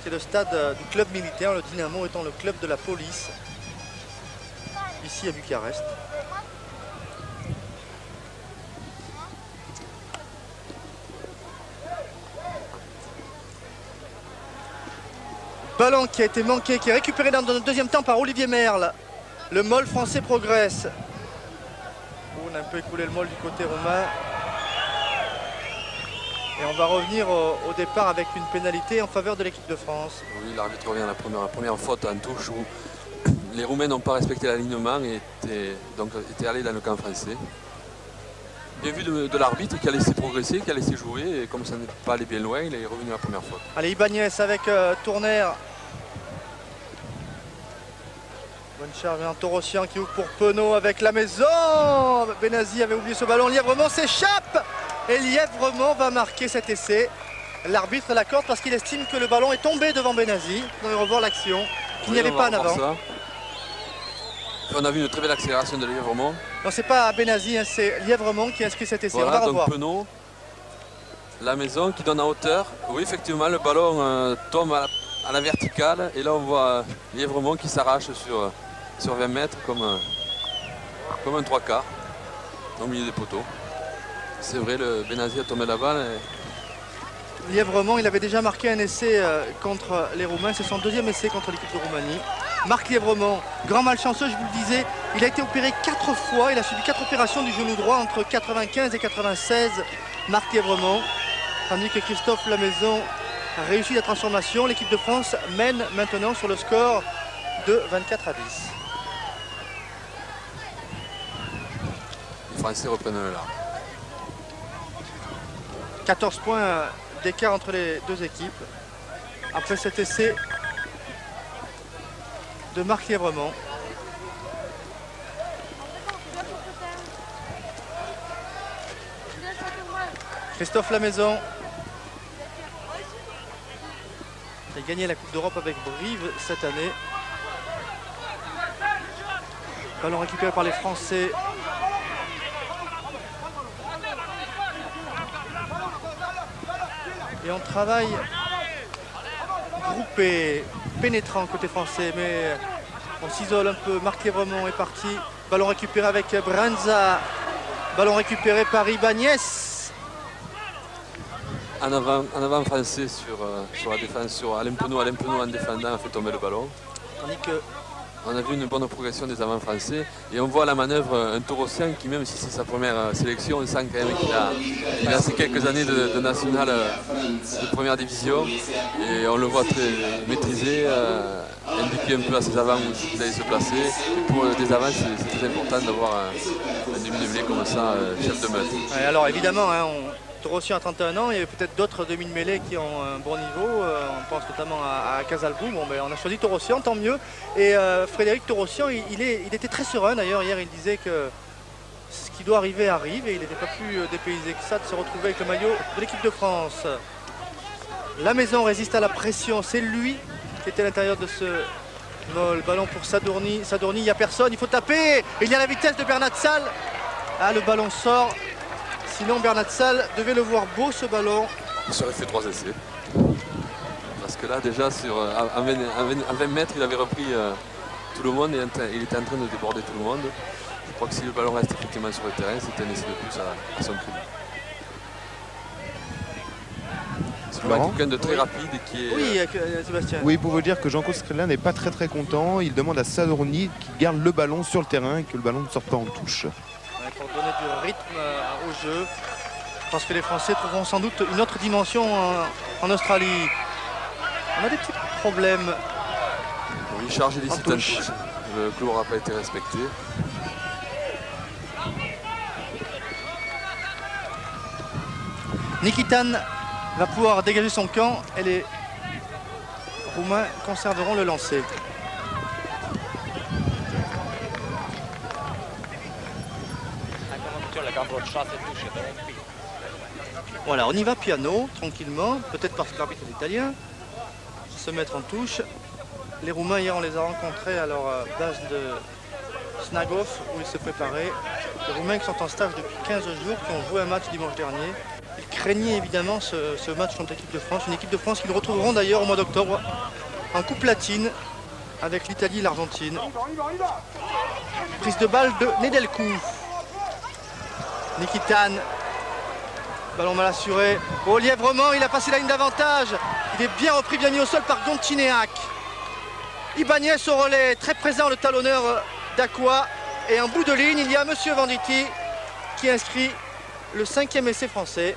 C'est le stade du club militaire, le Dynamo étant le club de la police, ici à Bucarest. Ballon qui a été manqué, qui est récupéré dans le deuxième temps par Olivier Merle. Le Moll français progresse. On a un peu écoulé le Moll du côté roumain. Et on va revenir au départ avec une pénalité en faveur de l'équipe de France. Oui, l'arbitre revient à la première faute en touche où les Roumains n'ont pas respecté l'alignement et étaient allés dans le camp français. Bien vu de l'arbitre qui a laissé progresser, qui a laissé jouer, et comme ça n'est pas allé bien loin, il est revenu à la première faute. Allez, Ibanez avec Tourner. Bonne charge, Torossian qui ouvre pour Penaud avec la maison. Benazi avait oublié ce ballon, Lièvremont s'échappe. Et Lièvremont va marquer cet essai. L'arbitre l'accorde parce qu'il estime que le ballon est tombé devant Benazi. On va revoir l'action, qu'il n'y avait pas en avant. On a vu une très belle accélération de Lièvremont. Non, c'est pas Benazi, hein, c'est Lièvremont qui inscrit cet essai. Voilà, on va revoir. Donc Penaud, la maison qui donne en hauteur. Oui, effectivement, le ballon tombe à la verticale. Et là, on voit Lièvremont qui s'arrache sur 20 mètres comme un 3/4 au milieu des poteaux. C'est vrai, le Benazi a tombé la balle. Lièvremont, il avait déjà marqué un essai contre les Roumains. C'est son 2e essai contre l'équipe de Roumanie. Marc Lièvremont, grand malchanceux, je vous le disais, il a été opéré 4 fois. Il a subi 4 opérations du genou droit entre 95 et 96. Marc Lièvremont, tandis que Christophe Lamaison a réussi la transformation. L'équipe de France mène maintenant sur le score de 24 à 10. Les Français reprennent le large. 14 points d'écart entre les deux équipes. Après cet essai de Marc Lièvremont. Christophe Lamaison a gagné la Coupe d'Europe avec Brive cette année. Ballon récupéré par les Français. Et on travaille groupé, pénétrant côté français, mais on s'isole un peu. Marc Lièvremont est parti. Ballon récupéré avec Brinza. Ballon récupéré par Ibanez. En avant français sur la défense, sur Alain Penaud. Alain Penaud en défendant a fait tomber le ballon. Tandis que on a vu une bonne progression des avants français et on voit à la manœuvre un Torossian qui, même si c'est sa première sélection, on sent quand même qu'il a ces quelques années de national de première division et on le voit très maîtrisé, indiquer un peu à ses avants où il allait se placer. Et pour des avants, c'est très important d'avoir un demi de mêlée comme ça, chef de meute. alors évidemment, hein, Torossi a 31 ans, il y avait peut-être d'autres demi de mêlée qui ont un bon niveau, on pense notamment à Casalbou. Bon, ben, on a choisi Torossian, tant mieux. Et Frédéric Torossian, il était très serein d'ailleurs. Hier, il disait que ce qui doit arriver arrive et il n'était pas plus dépaysé que ça de se retrouver avec le maillot de l'équipe de France. La maison résiste à la pression, c'est lui qui était à l'intérieur de ce vol. Ballon pour Sadourny, il n'y a personne, il faut taper. Il y a la vitesse de Bernat Sall. Ah, le ballon sort. Sinon, Bernat Sall devait le voir beau, ce ballon. Il serait fait 3 essais. Parce que là, déjà, à 20 mètres, il avait repris tout le monde et il était en train de déborder tout le monde. Je crois que si le ballon reste effectivement sur le terrain, c'était un essai de plus à son crédit. C'est quelqu'un de très rapide et qui est... Oui, Sébastien. Oui, pour vous dire que Jean-Claude Screllin n'est pas très content. Il demande à Sadourny qu'il garde le ballon sur le terrain et que le ballon ne sorte pas en touche. Ouais, pour donner du rythme au jeu. Je pense que les Français trouveront sans doute une autre dimension en Australie. On a des petits problèmes. Oui, chargé illicite en touche. Le clou n'aura pas été respecté. Nikitan va pouvoir dégager son camp et les Roumains conserveront le lancer. Voilà, on y va piano, tranquillement, peut-être parce que l'arbitre est italien. Se mettre en touche. Les Roumains, hier, on les a rencontrés à leur base de Snagov, où ils se préparaient. Les Roumains qui sont en stage depuis 15 jours, qui ont joué un match dimanche dernier. Ils craignaient évidemment ce match contre l'équipe de France. Une équipe de France qu'ils retrouveront d'ailleurs au mois d'octobre en Coupe latine avec l'Italie et l'Argentine. Prise de balle de Nedelkou. Nikitan. Ballon mal assuré. Au lièvrement, il a passé la ligne d'avantage. Il est bien repris, bien mis au sol par Gontineac. Ibanez au relais, très présent le talonneur d'Aqua. Et en bout de ligne, il y a Monsieur Venditti qui inscrit le 5e essai français.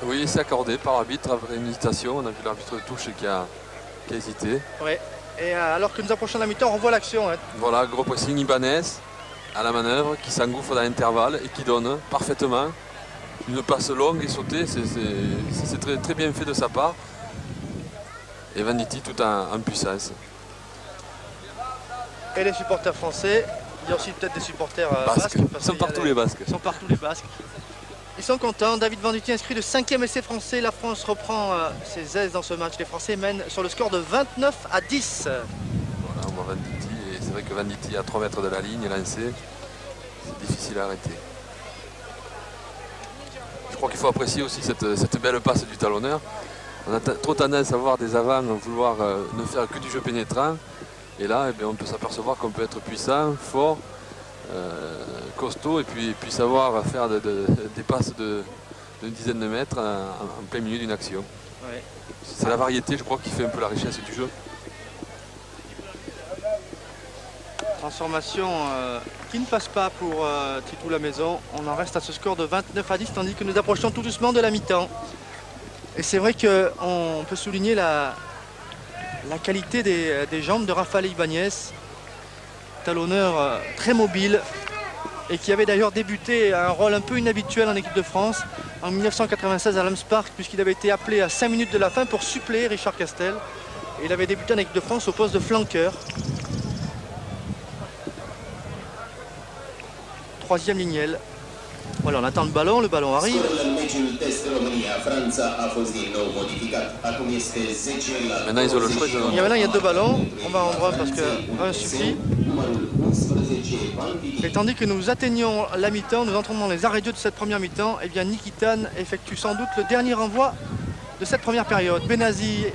Oui, c'est accordé par l'arbitre après une hésitation. On a vu l'arbitre de touche qui a hésité. Oui, et alors que nous approchons de la mi-temps, on revoit l'action. Hein. Voilà, gros pressing Ibanez à la manœuvre qui s'engouffre dans l'intervalle et qui donne parfaitement une passe longue et sautée. C'est très bien fait de sa part. Et Venditti tout en puissance. Et les supporters français, il y a aussi peut-être des supporters basques. Ils sont partout les Basques. Ils sont partout les Basques. Ils sont contents. David Venditti inscrit le 5e essai français. La France reprend ses aises dans ce match. Les Français mènent sur le score de 29-10. Voilà, on voit Venditti. Et c'est vrai que Venditti à 3 mètres de la ligne lancé, c'est difficile à arrêter. Je crois qu'il faut apprécier aussi cette belle passe du talonneur. On a trop tendance à voir des avants vouloir ne faire que du jeu pénétrant. Et là, eh bien, on peut s'apercevoir qu'on peut être puissant, fort, costaud et puis savoir faire des passes d'une dizaine de mètres en plein milieu d'une action. Ouais. C'est la variété, je crois, qui fait un peu la richesse du jeu. Transformation qui ne passe pas pour Titou la maison. On en reste à ce score de 29-10 tandis que nous approchons tout doucement de la mi-temps. Et c'est vrai qu'on peut souligner la qualité des jambes de Rafael Ibanez, talonneur très mobile et qui avait d'ailleurs débuté un rôle un peu inhabituel en équipe de France en 1996 à Lams Park puisqu'il avait été appelé à 5 minutes de la fin pour suppléer Richard Castel. Et il avait débuté en équipe de France au poste de flanqueur. 3e lignel. Voilà, on attend le ballon arrive. Maintenant ils ont le choix. Maintenant il y a 2 ballons, on va en prendre parce qu'un suffit. Et tandis que nous atteignons la mi-temps, nous entrons dans les arrêts de cette première mi-temps, et bien Nikitan effectue sans doute le dernier renvoi de cette première période. Benazi,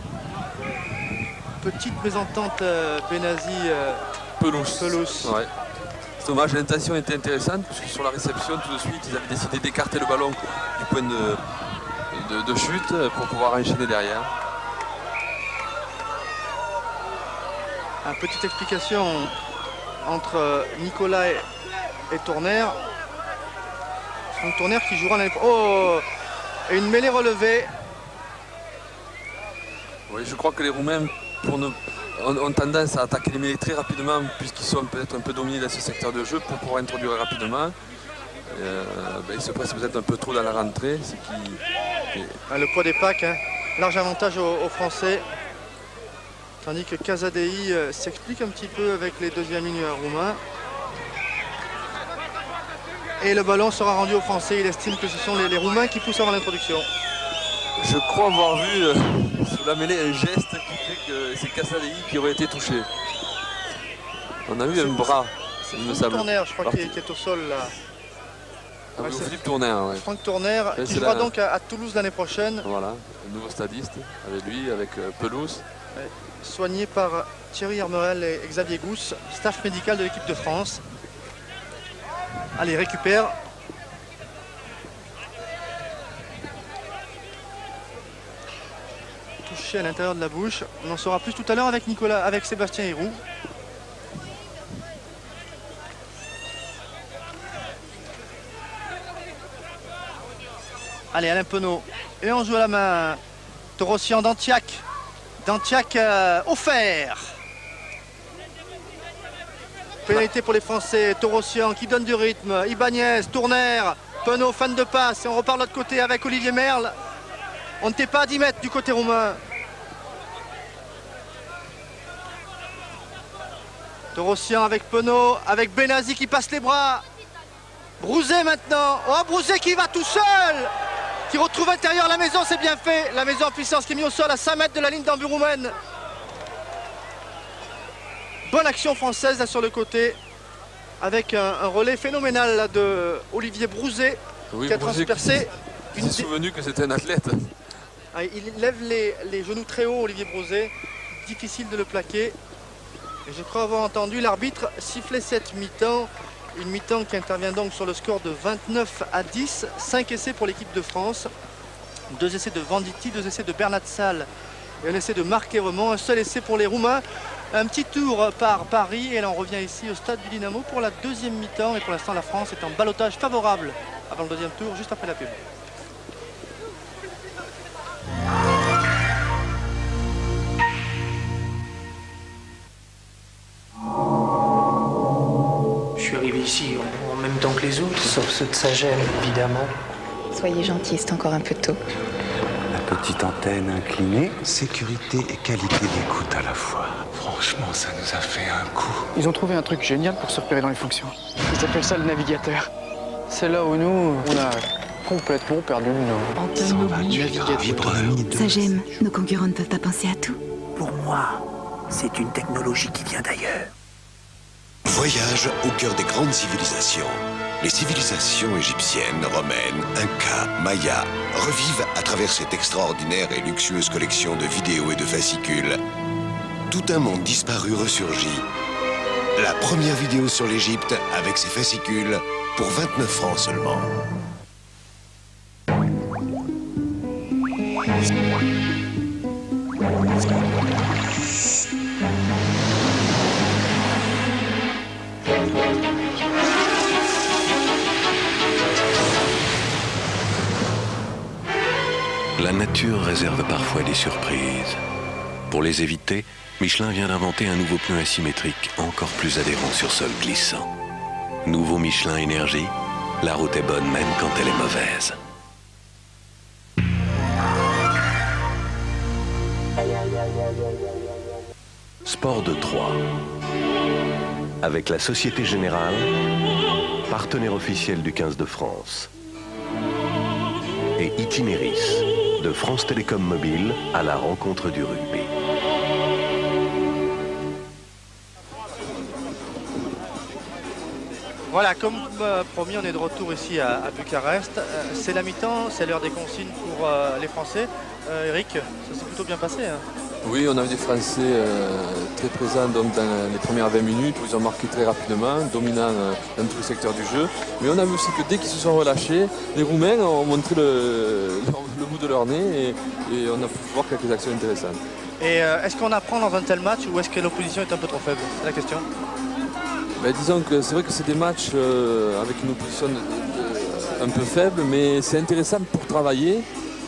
petite mésentente Benazi Pelouse. Ouais. C'est dommage, l'intention était intéressante puisque sur la réception tout de suite ils avaient décidé d'écarter le ballon du point de chute pour pouvoir enchaîner derrière. Une petite explication entre Nicolas et Tourner. Donc Tourner qui jouera l'année prochaine. Oh, et une mêlée relevée. Oui, je crois que les Roumains ont tendance à attaquer les mêlées très rapidement puisqu'ils sont peut-être un peu dominés dans ce secteur de jeu pour pouvoir introduire rapidement. Il se presse peut-être un peu trop dans la rentrée. Le poids des packs, hein. Large avantage aux Français. Tandis que Casadei s'explique un petit peu avec les deuxièmes lignes roumains. Et le ballon sera rendu aux Français. Il estime que ce sont les Roumains qui poussent avant l'introduction. Je crois avoir vu sur la mêlée un geste qui fait que c'est Casadei qui aurait été touché. On a vu un bras, il me semble. Tourner, je crois, qui est au sol là. Ah, ouais, Philippe Tourner, ouais. Franck Tourner, qui jouera donc à Toulouse l'année prochaine. Voilà, un nouveau stadiste avec lui, avec Pelouse. Ouais. Soigné par Thierry Hermerel et Xavier Gousse, staff médical de l'équipe de France. Allez, récupère. Touché à l'intérieur de la bouche. On en saura plus tout à l'heure avec Sébastien Héroux. Allez, Alain Penaud. Et on joue à la main. Torossian d'Antiac. D'Antiac offert. Pénalité pour les Français. Torossian qui donne du rythme. Ibanez, Tourner, Penaud, fan de passe. Et on repart de l'autre côté avec Olivier Merle. On n'était pas à 10 mètres du côté roumain. Torossian avec Penaud, avec Benazi qui passe les bras. Brouzet maintenant. Oh, Brouzet qui va tout seul. Qui retrouve intérieur la maison, c'est bien fait. La maison en puissance qui est mise au sol à 5 mètres de la ligne d'en-but roumaine. Bonne action française là sur le côté. Avec un relais phénoménal là, de Olivier Brouzet, oui, qui a transpercé. Il s'est souvenu que c'était un athlète. Ah, il lève les genoux très haut, Olivier Brouzet. Difficile de le plaquer. Et je crois avoir entendu l'arbitre siffler cette mi-temps. Une mi-temps qui intervient donc sur le score de 29-10. 5 essais pour l'équipe de France. 2 essais de Venditti, 2 essais de Bernat Salle et un essai de Marc Héremont. Un seul essai pour les Roumains. Un petit tour par Paris. Et là on revient ici au stade du Dynamo pour la deuxième mi-temps. Et pour l'instant la France est en ballottage favorable avant le deuxième tour, juste après la pub. Je suis arrivé ici en même temps que les autres, sauf ceux de Sagem, évidemment. Soyez gentil, c'est encore un peu tôt. La petite antenne inclinée, sécurité et qualité d'écoute à la fois. Franchement, ça nous a fait un coup. Ils ont trouvé un truc génial pour se repérer dans les fonctions. Ils appellent ça le navigateur. C'est là où nous, on a complètement perdu le nord. 128 vibreurs. Sagem, nos concurrents ne peuvent pas penser à tout. Pour moi, c'est une technologie qui vient d'ailleurs. Voyage au cœur des grandes civilisations. Les civilisations égyptiennes, romaines, incas, mayas revivent à travers cette extraordinaire et luxueuse collection de vidéos et de fascicules. Tout un monde disparu ressurgit. La première vidéo sur l'Égypte avec ses fascicules pour 29 francs seulement. La nature réserve parfois des surprises. Pour les éviter, Michelin vient d'inventer un nouveau pneu asymétrique encore plus adhérent sur sol glissant. Nouveau Michelin Énergie, la route est bonne même quand elle est mauvaise. Sport de Troyes. Avec la Société Générale, partenaire officiel du 15 de France. Et Itinéris, de France Télécom Mobile à la rencontre du rugby. Voilà, comme promis, on est de retour ici à Bucarest. C'est la mi-temps, c'est l'heure des consignes pour les Français. Eric, ça s'est plutôt bien passé. Hein. Oui, on a eu des Français très présents donc, dans les premières 20 minutes où ils ont marqué très rapidement, dominant dans tous les secteurs du jeu. Mais on a vu aussi que dès qu'ils se sont relâchés, les Roumains ont montré le bout de leur nez et on a pu voir quelques actions intéressantes. Et est-ce qu'on apprend dans un tel match ou est-ce que l'opposition est un peu trop faible? C'est la question. Ben, disons que c'est vrai que c'est des matchs avec une opposition un peu faible, mais c'est intéressant pour travailler.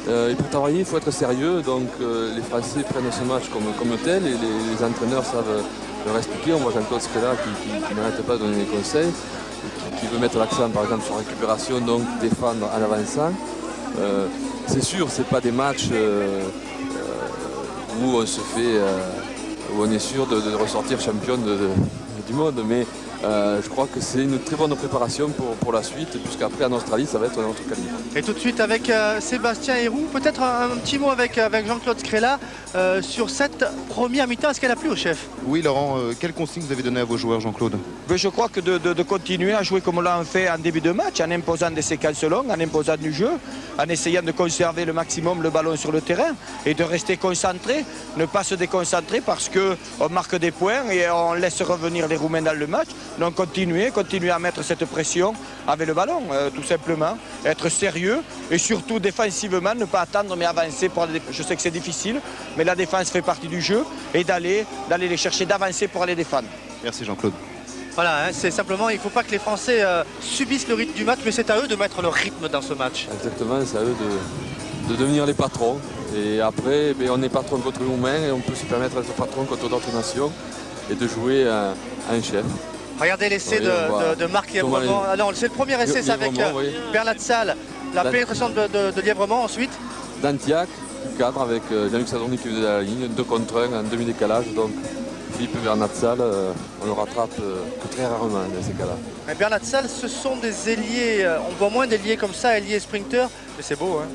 Et pour travailler, il faut être sérieux, donc les Français prennent ce match comme tel et les entraîneurs savent leur expliquer. On voit Jean-Claude Scrella qui n'arrête pas de donner des conseils, qui veut mettre l'accent par exemple sur récupération, donc défendre en avançant. C'est sûr, c'est pas des matchs où on se fait, où on est sûr de ressortir champion du monde, mais je crois que c'est une très bonne préparation pour la suite, puisqu'après en Australie ça va être un autre calibre. Et tout de suite avec Sébastien Héroux, peut-être un petit mot avec Jean-Claude Scrella sur cette première mi-temps. Est-ce qu'elle a plu au chef? Oui Laurent, quelles consignes vous avez données à vos joueurs, Jean-Claude? Je crois que de continuer à jouer comme on l'a fait en début de match, en imposant des séquences longues, en imposant du jeu, en essayant de conserver le maximum le ballon sur le terrain et de rester concentré, ne pas se déconcentrer parce qu'on marque des points et on laisse revenir les Roumains dans le match. Donc continuer à mettre cette pression avec le ballon, tout simplement, être sérieux et surtout défensivement, ne pas attendre mais avancer. Je sais que c'est difficile, mais la défense fait partie du jeu et d'aller les chercher, d'avancer pour aller défendre. Merci Jean-Claude. Voilà, hein, c'est simplement, il ne faut pas que les Français subissent le rythme du match, mais c'est à eux de mettre le rythme dans ce match. Exactement, c'est à eux de devenir les patrons. Et après, on est patron contre les Roumains et on peut se permettre d'être patron contre d'autres nations et de jouer à un chef. Regardez l'essai de Marc Lièvrement. Ah non, c'est le premier essai, c'est avec Bernat Salle. La pénétration de Lièvrement ensuite. Dantiac, cadre avec Jean-Luc Sadorni qui venait de la ligne, 2 contre 1 en demi-décalage. Donc Philippe Bernat Salle, on le rattrape que très rarement dans ces cas-là. Bernat Salle, ce sont des ailiers, on voit moins d'ailiers comme ça, ailiers sprinter, mais c'est beau. Hein.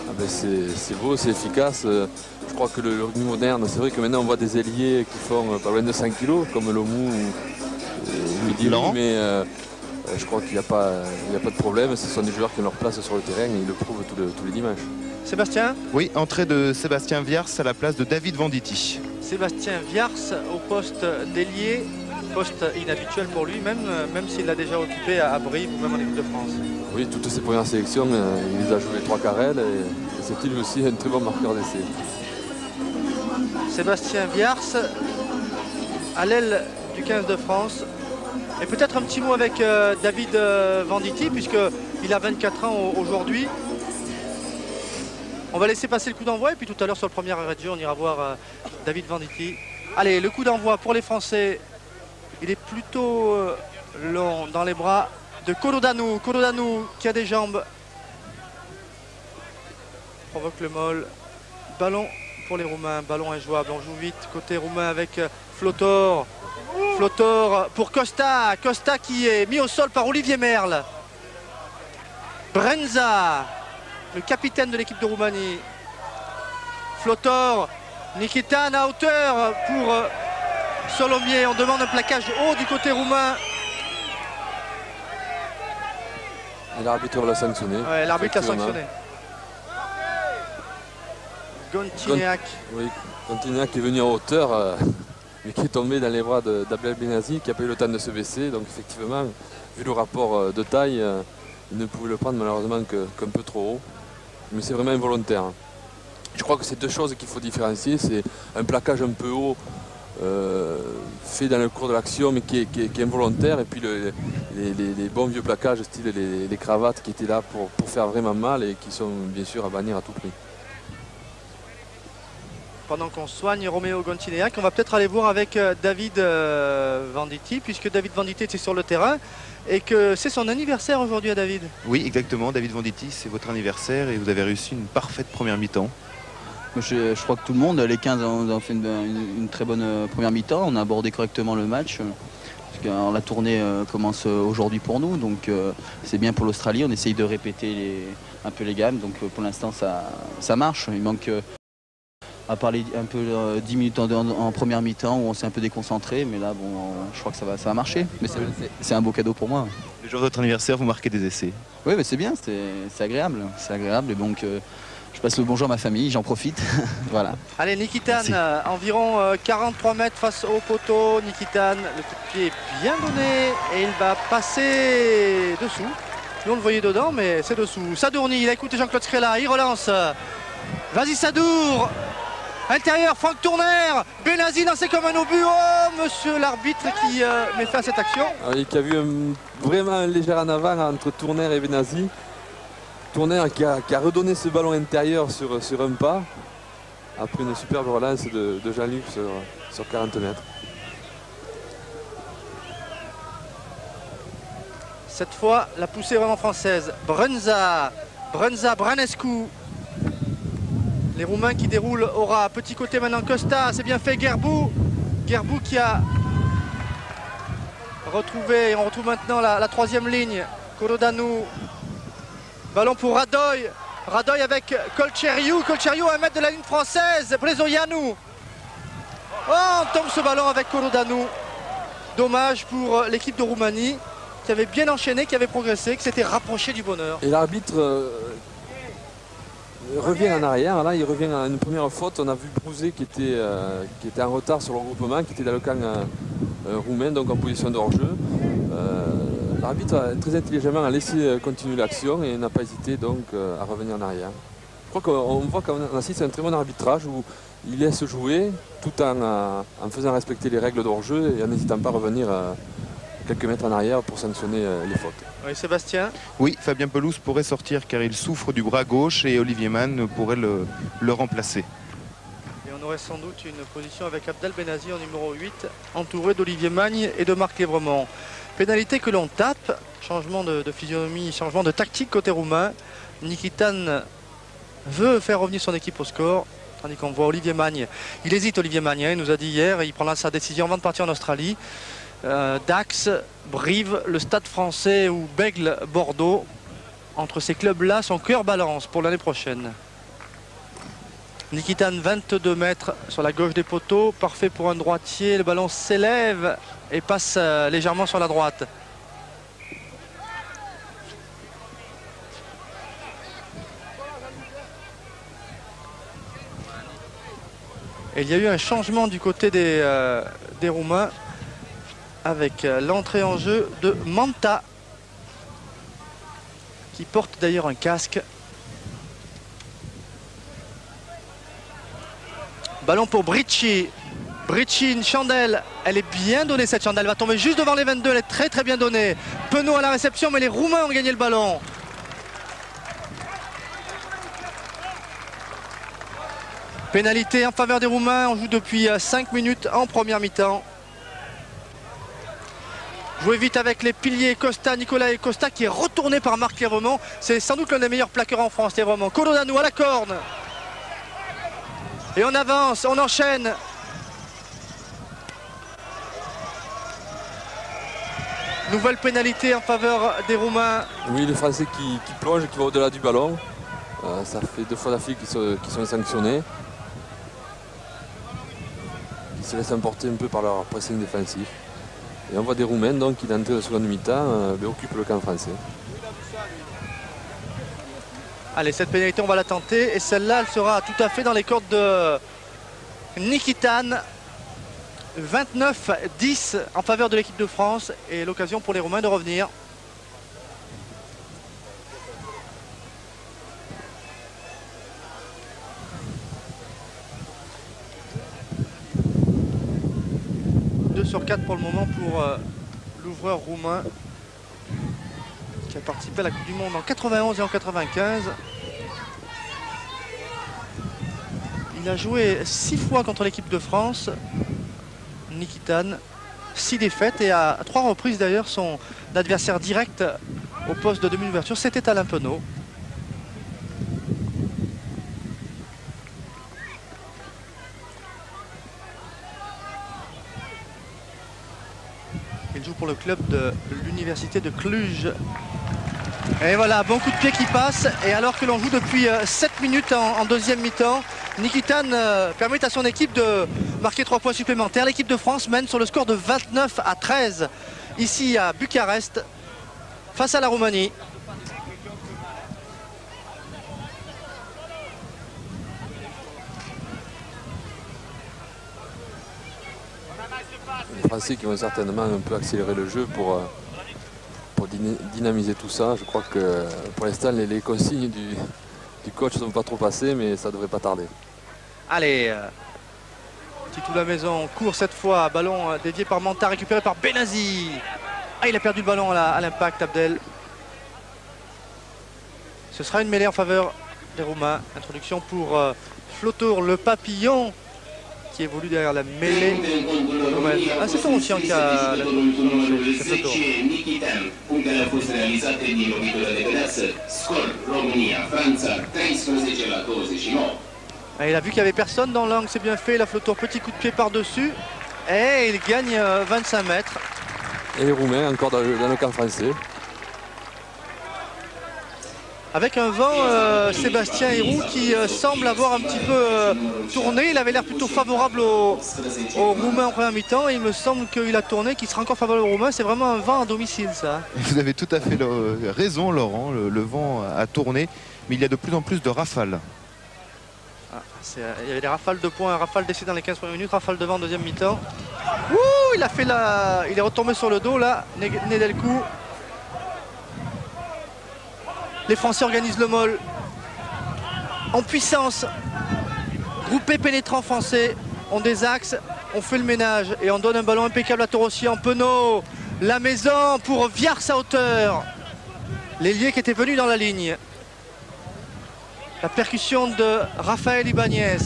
Ah ben c'est beau, c'est efficace. Je crois que le rugby moderne, c'est vrai que maintenant on voit des ailiers qui font pas loin de 5 kg, comme Lomou ou Midi, mais je crois qu'il n'y a pas de problème. Ce sont des joueurs qui ont leur place sur le terrain et ils le prouvent tous les dimanches. Sébastien? Oui, entrée de Sébastien Viars à la place de David Venditti. Sébastien Viars au poste d'ailier, poste inhabituel pour lui, même s'il l'a déjà occupé à Brive ou même en équipe de France. Oui, toutes ses premières sélections, il les a joué 3 carrels et c'était lui aussi un très bon marqueur d'essai. Sébastien Viars à l'aile du 15 de France. Et peut-être un petit mot avec David Venditti, puisqu'il a 24 ans aujourd'hui. On va laisser passer le coup d'envoi et puis tout à l'heure sur le premier arrêt de jeu, on ira voir David Venditti. Allez, le coup d'envoi pour les Français. Il est plutôt long dans les bras de Kolodanou. Kolodanou qui a des jambes. Provoque le molle. Ballon pour les Roumains. Ballon injouable. On joue vite côté roumain avec Flotor. Flotor pour Costa. Costa qui est mis au sol par Olivier Merle. Brenza, le capitaine de l'équipe de Roumanie. Flotor. Nikitan à hauteur pour Solomier. On demande un plaquage haut du côté roumain. Et l'arbitre l'a sanctionné. Ouais, l'arbitre l'a sanctionné. Gontineac. Oui, Gontineac est venu en hauteur, mais qui est tombé dans les bras d'Abdel Benazi, qui n'a pas eu le temps de se baisser. Donc effectivement, vu le rapport de taille, il ne pouvait le prendre malheureusement qu'un peu trop haut. Mais c'est vraiment involontaire. Je crois que c'est deux choses qu'il faut différencier. C'est un plaquage un peu haut, fait dans le cours de l'action, mais qui est involontaire. Et puis les bons vieux plaquages, style les cravates qui étaient là pour faire vraiment mal et qui sont bien sûr à bannir à tout prix. Pendant qu'on soigne Roméo Gontineac, on va peut-être aller voir avec David Venditti, puisque David Venditti était sur le terrain et que c'est son anniversaire aujourd'hui à David. Oui, exactement. David Venditti, c'est votre anniversaire et vous avez réussi une parfaite première mi-temps. Je crois que tout le monde, les 15 ont fait une très bonne première mi-temps. On a abordé correctement le match. La tournée commence aujourd'hui pour nous, donc c'est bien pour l'Australie. On essaye de répéter un peu les gammes, donc pour l'instant ça marche. Il manque à parler un peu 10 minutes en première mi-temps où on s'est un peu déconcentré, mais là bon, je crois que ça va marcher. Mais c'est un beau cadeau pour moi. Le jour de votre anniversaire, vous marquez des essais. Oui, mais c'est bien, c'est agréable. C'est agréable et donc je passe le bonjour à ma famille, j'en profite. Voilà. Allez, Nikitan, environ 43 mètres face au poteau. Nikitan, le coup de pied est bien donné et il va passer dessous. Nous on le voyait dedans, mais c'est dessous. Sadourny, il a écouté Jean-Claude Scrella, il relance. Vas-y Sadour. Intérieur, Franck Tournaire. Benazi lancé comme un obus. Oh, monsieur l'arbitre qui met fin à cette action. Oui, qui a vu vraiment un léger en avant entre Tournaire et Benazi. Tournaire qui a redonné ce ballon intérieur sur un pas, après une superbe relance de Jean-Luc sur 40 mètres. Cette fois, la poussée est vraiment française. Brunza, Branescu. Les Roumains qui déroulent Aura. Petit côté maintenant Costa, c'est bien fait. Gerbou qui a retrouvé, on retrouve maintenant la troisième ligne. Korodanu. Ballon pour Radoy. Radoy avec Colcheriu. Colcheriu à 1 mètre de la ligne française. Brezoianu. Oh, on tombe ce ballon avec Korodanu. Dommage pour l'équipe de Roumanie qui avait bien enchaîné, qui avait progressé, qui s'était rapproché du bonheur. Et l'arbitre revient en arrière. Là, il revient à une première faute. On a vu Brouzé qui était en retard sur le regroupement, qui était dans le camp roumain, donc en position de hors-jeu. L'arbitre a très intelligemment a laissé continuer l'action et n'a pas hésité donc à revenir en arrière. Je crois qu'on voit qu'on assiste à un très bon arbitrage où il laisse jouer tout en faisant respecter les règles de hors-jeu et en n'hésitant pas à revenir quelques mètres en arrière pour sanctionner les fautes. Oui, Sébastien. Oui, Fabien Pelouse pourrait sortir car il souffre du bras gauche et Olivier Mann pourrait le remplacer. Et on aurait sans doute une position avec Abdel Benazi en numéro 8, entouré d'Olivier Magne et de Marc Lévremont. Pénalité que l'on tape, changement de physionomie, changement de tactique côté roumain. Nikitan veut faire revenir son équipe au score, tandis qu'on voit Olivier Magne. Il hésite, Olivier Magne, il nous a dit hier, il prendra sa décision avant de partir en Australie. Dax, Brive, le Stade français ou Bègle, Bordeaux. Entre ces clubs-là, son cœur balance pour l'année prochaine. Nikitan, 22 mètres sur la gauche des poteaux, parfait pour un droitier. Le ballon s'élève et passe légèrement sur la droite. Et il y a eu un changement du côté des Roumains avec l'entrée en jeu de Manta qui porte d'ailleurs un casque. Ballon pour Bricci. Bricci, une chandelle. Elle est bien donnée cette chandelle. Elle va tomber juste devant les 22. Elle est très très bien donnée. Penaud à la réception, mais les Roumains ont gagné le ballon. Pénalité en faveur des Roumains. On joue depuis 5 minutes en première mi-temps. Jouer vite avec les piliers Costa, Nicolas et Costa qui est retourné par Marc Lévremont. C'est sans doute l'un des meilleurs plaqueurs en France, Lévremont. Korodanu à la corne. Et on avance, on enchaîne. Nouvelle pénalité en faveur des Roumains. Oui, les Français qui plongent, qui vont au-delà du ballon. Ça fait 2 fois d'affilée qu'ils sont sanctionnés. Ils se laissent emporter un peu par leur pressing défensif. Et on voit des Roumains donc, qui, d'entrée de seconde mi-temps, occupent le camp français. Allez, cette pénalité, on va la tenter. Et celle-là, elle sera tout à fait dans les cordes de Nikitan. 29-10 en faveur de l'équipe de France. Et l'occasion pour les Roumains de revenir. Sur 4 pour le moment pour l'ouvreur roumain qui a participé à la Coupe du Monde en 91 et en 95. Il a joué 6 fois contre l'équipe de France, Nikitan, 6 défaites et à 3 reprises d'ailleurs son adversaire direct au poste de demi-ouverture, c'était Alain Penaud. Il joue pour le club de l'université de Cluj. Et voilà, bon coup de pied qui passe. Et alors que l'on joue depuis 7 minutes en deuxième mi-temps, Nikitan permet à son équipe de marquer 3 points supplémentaires. L'équipe de France mène sur le score de 29-13 ici à Bucarest face à la Roumanie. Les Français qui vont certainement un peu accélérer le jeu pour dynamiser tout ça. Je crois que pour l'instant les consignes du coach ne sont pas trop passées, mais ça ne devrait pas tarder. Allez, Titou la maison court cette fois, ballon dévié par Manta, récupéré par Benazi. Ah, il a perdu le ballon à l'impact, Abdel. Ce sera une mêlée en faveur des Roumains. Introduction pour Flotour, le papillon, qui évolue derrière la mêlée. Ah, c'est Torossian qui a la il a vu qu'il n'y avait personne dans l'angle, c'est bien fait, il a fait le tour, petit coup de pied par-dessus et il gagne 25 mètres. Et les Roumains encore dans le camp français. Avec un vent, Sébastien Héroux qui semble avoir un petit peu tourné. Il avait l'air plutôt favorable aux Roumains en première mi-temps. Il me semble qu'il a tourné, qu'il sera encore favorable aux Roumains. C'est vraiment un vent à domicile, ça. Vous avez tout à fait raison, Laurent. Le vent a tourné, mais il y a de plus en plus de rafales. Ah, il y avait des rafales de points, rafales d'essai dans les 15 premières minutes, rafales de vent en deuxième mi-temps. Il est retombé sur le dos, là, Nedelkou. Les Français organisent le molle en puissance. Groupé pénétrant français. On des axes, on fait le ménage et on donne un ballon impeccable à Torossian. Penaud, la maison pour Viars à hauteur. L'ailier qui était venu dans la ligne. La percussion de Raphaël Ibanez.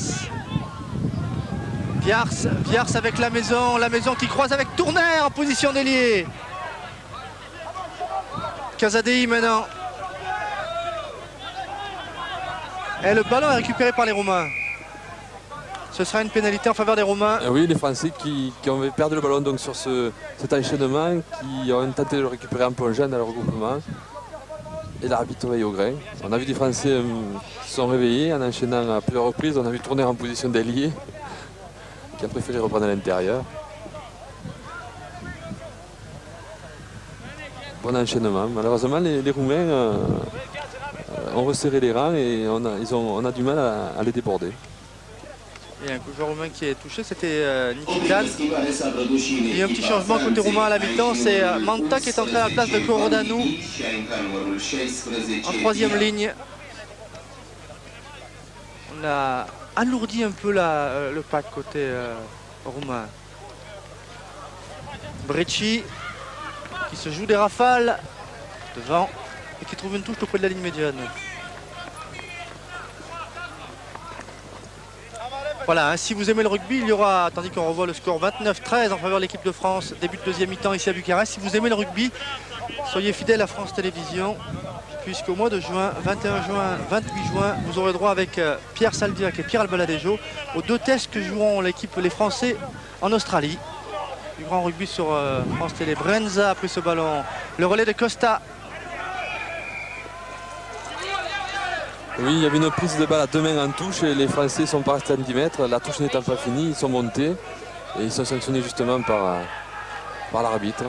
Viars avec la maison qui croise avec Tournaire en position d'ailier. Casadei maintenant. Et le ballon est récupéré par les Roumains. Ce sera une pénalité en faveur des Roumains. Et oui, les Français qui ont perdu le ballon donc sur cet enchaînement, qui ont tenté de le récupérer en plongeant dans le regroupement. Et l'arbitre veille au grain. On a vu des Français qui se sont réveillés en enchaînant à plusieurs reprises. On a vu Tourner en position d'ailier, qui a préféré reprendre à l'intérieur. Bon enchaînement. Malheureusement, les Roumains ont resserré les rangs et on a du mal à les déborder. Il y a un joueur roumain qui est touché, c'était Nikitan. Il y a un petit changement côté roumain à la mi-temps, c'est Manta qui est entré à la place de Corodanou en troisième ligne. On a alourdi un peu le pack côté roumain. Brecci qui se joue des rafales devant et qui trouve une touche auprès de la ligne médiane. Voilà, hein, si vous aimez le rugby, il y aura, tandis qu'on revoit le score 29-13 en faveur de l'équipe de France, début de deuxième mi-temps ici à Bucarest. Si vous aimez le rugby, soyez fidèles à France Télévisions, puisqu'au mois de juin, 21 juin, 28 juin, vous aurez droit avec Pierre Salviac et Pierre Albaladejo aux deux tests que joueront les Français en Australie. Du grand rugby sur France Télé. Brenza a pris ce ballon, le relais de Costa. Oui, il y avait une prise de balle à deux mains en touche et les Français sont pas restés à 10 mètres. La touche n'étant pas finie, ils sont montés et ils sont sanctionnés justement par l'arbitre.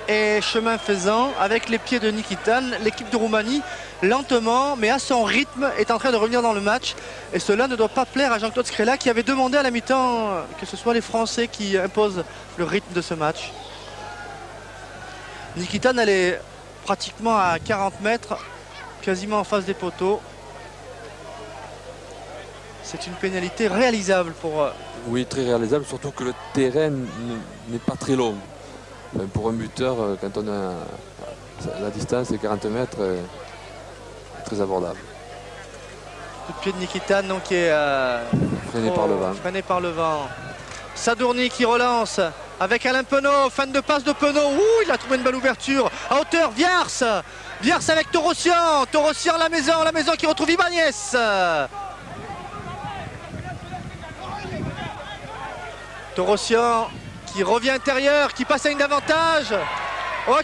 Et chemin faisant, avec les pieds de Nikitan, l'équipe de Roumanie, lentement, mais à son rythme, est en train de revenir dans le match. Et cela ne doit pas plaire à Jean-Claude Scrella qui avait demandé à la mi-temps que ce soit les Français qui imposent le rythme de ce match. Nikitan, elle est pratiquement à 40 mètres, quasiment en face des poteaux. C'est une pénalité réalisable pour... Oui, très réalisable, surtout que le terrain n'est pas très long. Même pour un buteur, quand on a la distance est 40 mètres, très abordable. Coup de pied de Nikitan donc, qui est freiné par le vent. Sadourny qui relance avec Alain Penaud, fan de passe de Penaud. Ouh, il a trouvé une belle ouverture à hauteur. Viars avec Torossian. Torossian, la maison qui retrouve Ibanez. Torossian qui revient intérieur, qui passe à une avantage. Oh,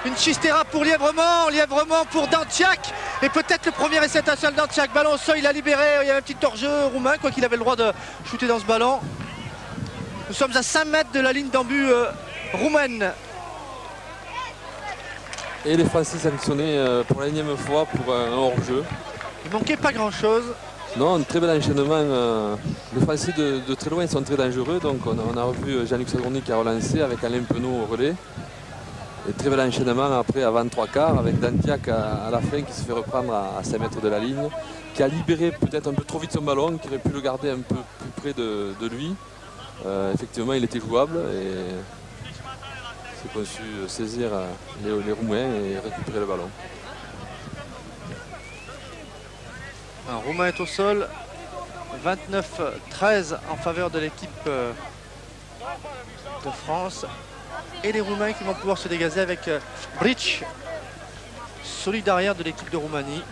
une chistera pour Lièvremont pour Danciak. Et peut-être le premier essai international Danciak. Ballon au sol, il a libéré. Il y avait un petit hors-jeu roumain, quoi qu'il avait le droit de shooter dans ce ballon. Nous sommes à 5 mètres de la ligne d'en-but roumaine. Et les Français sanctionnés pour la énième fois pour un hors-jeu. Il manquait pas grand-chose. Non, un très bel enchaînement. Les Français de très loin sont très dangereux. Donc on a revu Jean-Luc Sadourny qui a relancé avec Alain Penaud au relais. Et très bel enchaînement après à 23 quarts avec Danciak à la fin qui se fait reprendre à 5 mètres de la ligne. Qui a libéré peut-être un peu trop vite son ballon, qui aurait pu le garder un peu plus près de lui. Effectivement, il était jouable et c'est qu'on su saisir les Roumains et récupérer le ballon. Un Roumain est au sol. 29-13 en faveur de l'équipe de France. Et les Roumains qui vont pouvoir se dégazer avec Brici, solide arrière de l'équipe de Roumanie.